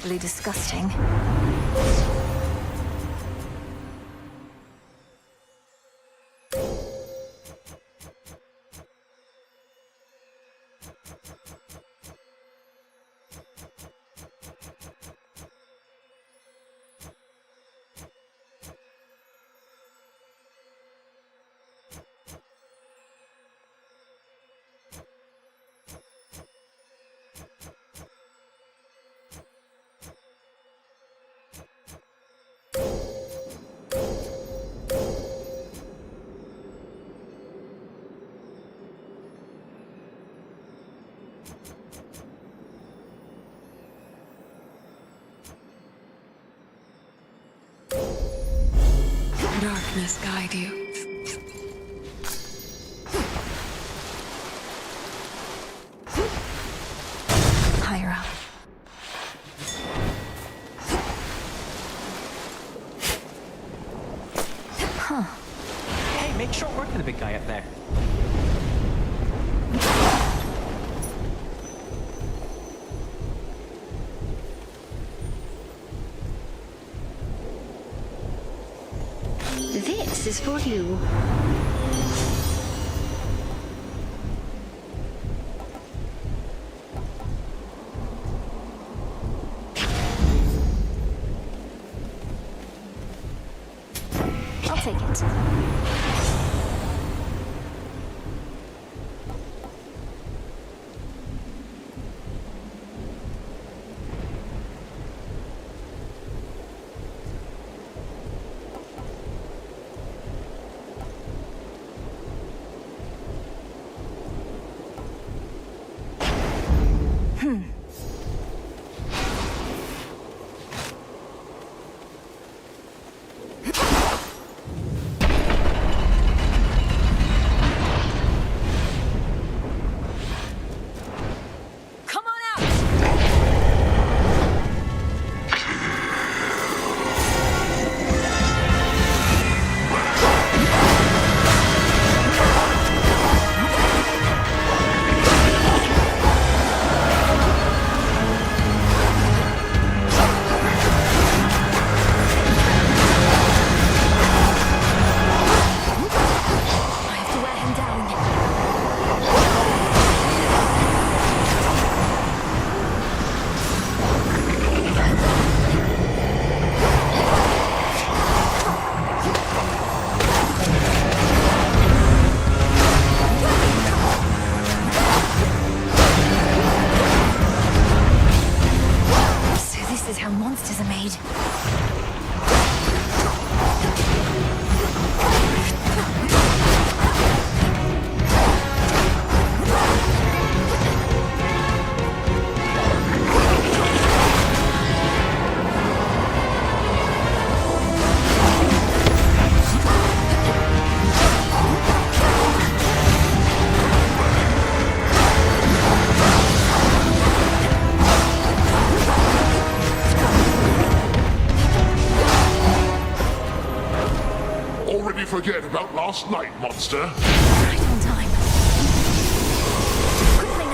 utterly disgusting. Darkness guide you. Higher up. Huh. Hey, make short work of the big guy up there. This is for you. I'll take it. Forget about last night, monster. Right on time. Quickly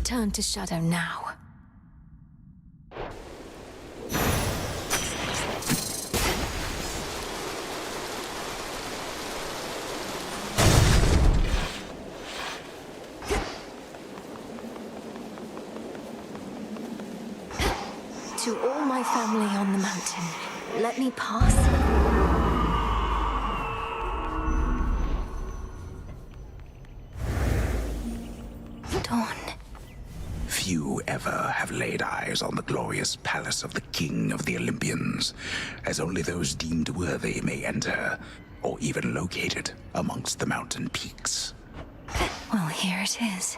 Return to Shadow now. To all my family on the mountain, let me pass. Dawn. Few ever have laid eyes on the glorious palace of the King of the Olympians, as only those deemed worthy may enter, or even locate it amongst the mountain peaks. Well, here it is.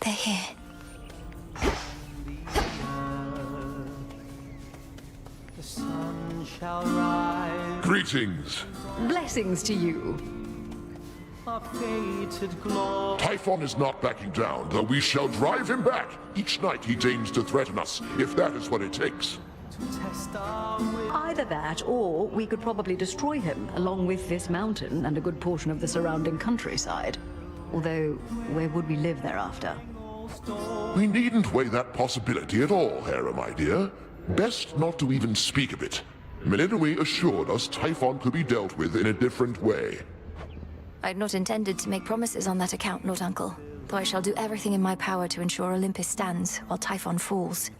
They're here. The sun shall rise. Greetings. Blessings to you. Our fated glory. Typhon is not backing down, though we shall drive him back. Each night he deigns to threaten us, if that is what it takes. Either that, or we could probably destroy him, along with this mountain and a good portion of the surrounding countryside. Although, where would we live thereafter? We needn't weigh that possibility at all, Hera, my dear. Best not to even speak of it. Melinoi assured us Typhon could be dealt with in a different way. I'd not intended to make promises on that account, Lord Uncle. Though I shall do everything in my power to ensure Olympus stands while Typhon falls.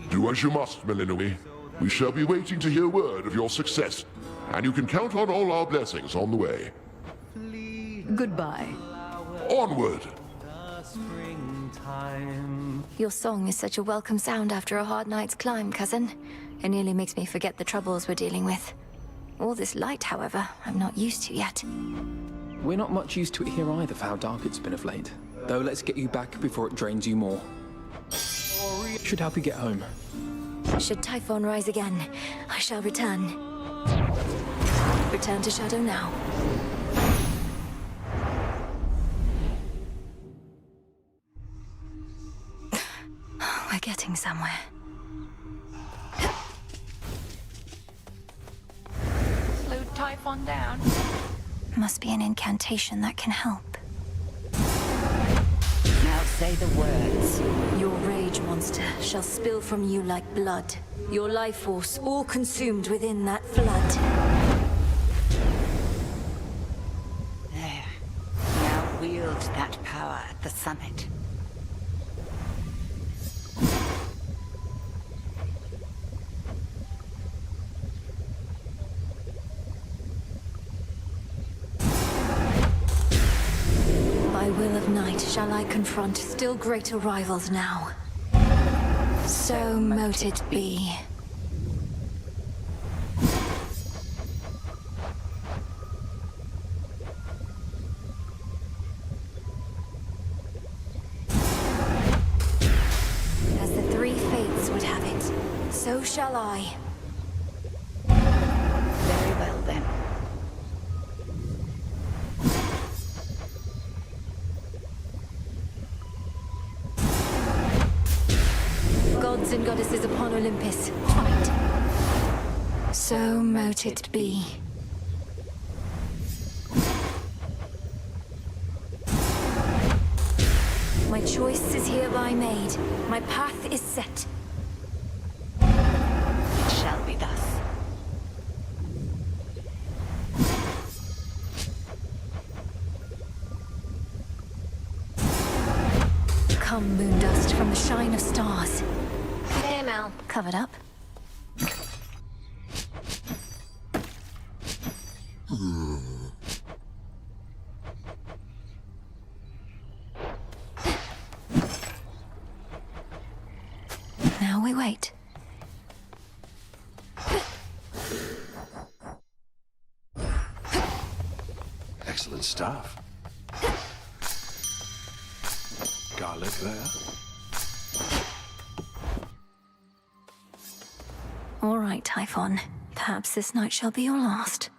Do as you must, Melinoi. We shall be waiting to hear word of your success, and you can count on all our blessings on the way. Goodbye. Onward! Your song is such a welcome sound after a hard night's climb, cousin. It nearly makes me forget the troubles we're dealing with. All this light, however, I'm not used to yet. We're not much used to it here either for how dark it's been of late. Though let's get you back before it drains you more. Should help you get home. Should Typhon rise again, I shall return. Return to Shadow now. We're getting somewhere. Slowed Typhon down. Must be an incantation that can help. Now say the words. Your rage, monster, shall spill from you like blood. Your life force all consumed within that flood. There. Now wield that power at the summit. By will of night shall I confront still greater rivals now. So mote it be. As the three fates would have it, so shall I. Very well then. Gods and goddesses upon Olympus, fight. So mote it be. My choice is hereby made. My path is set. It shall be thus. Come, moon dust from the shine of stars. Hey, Mel. Covered up. Now we wait. Excellent stuff. Garlic there. All right, Typhon. Perhaps this night shall be your last.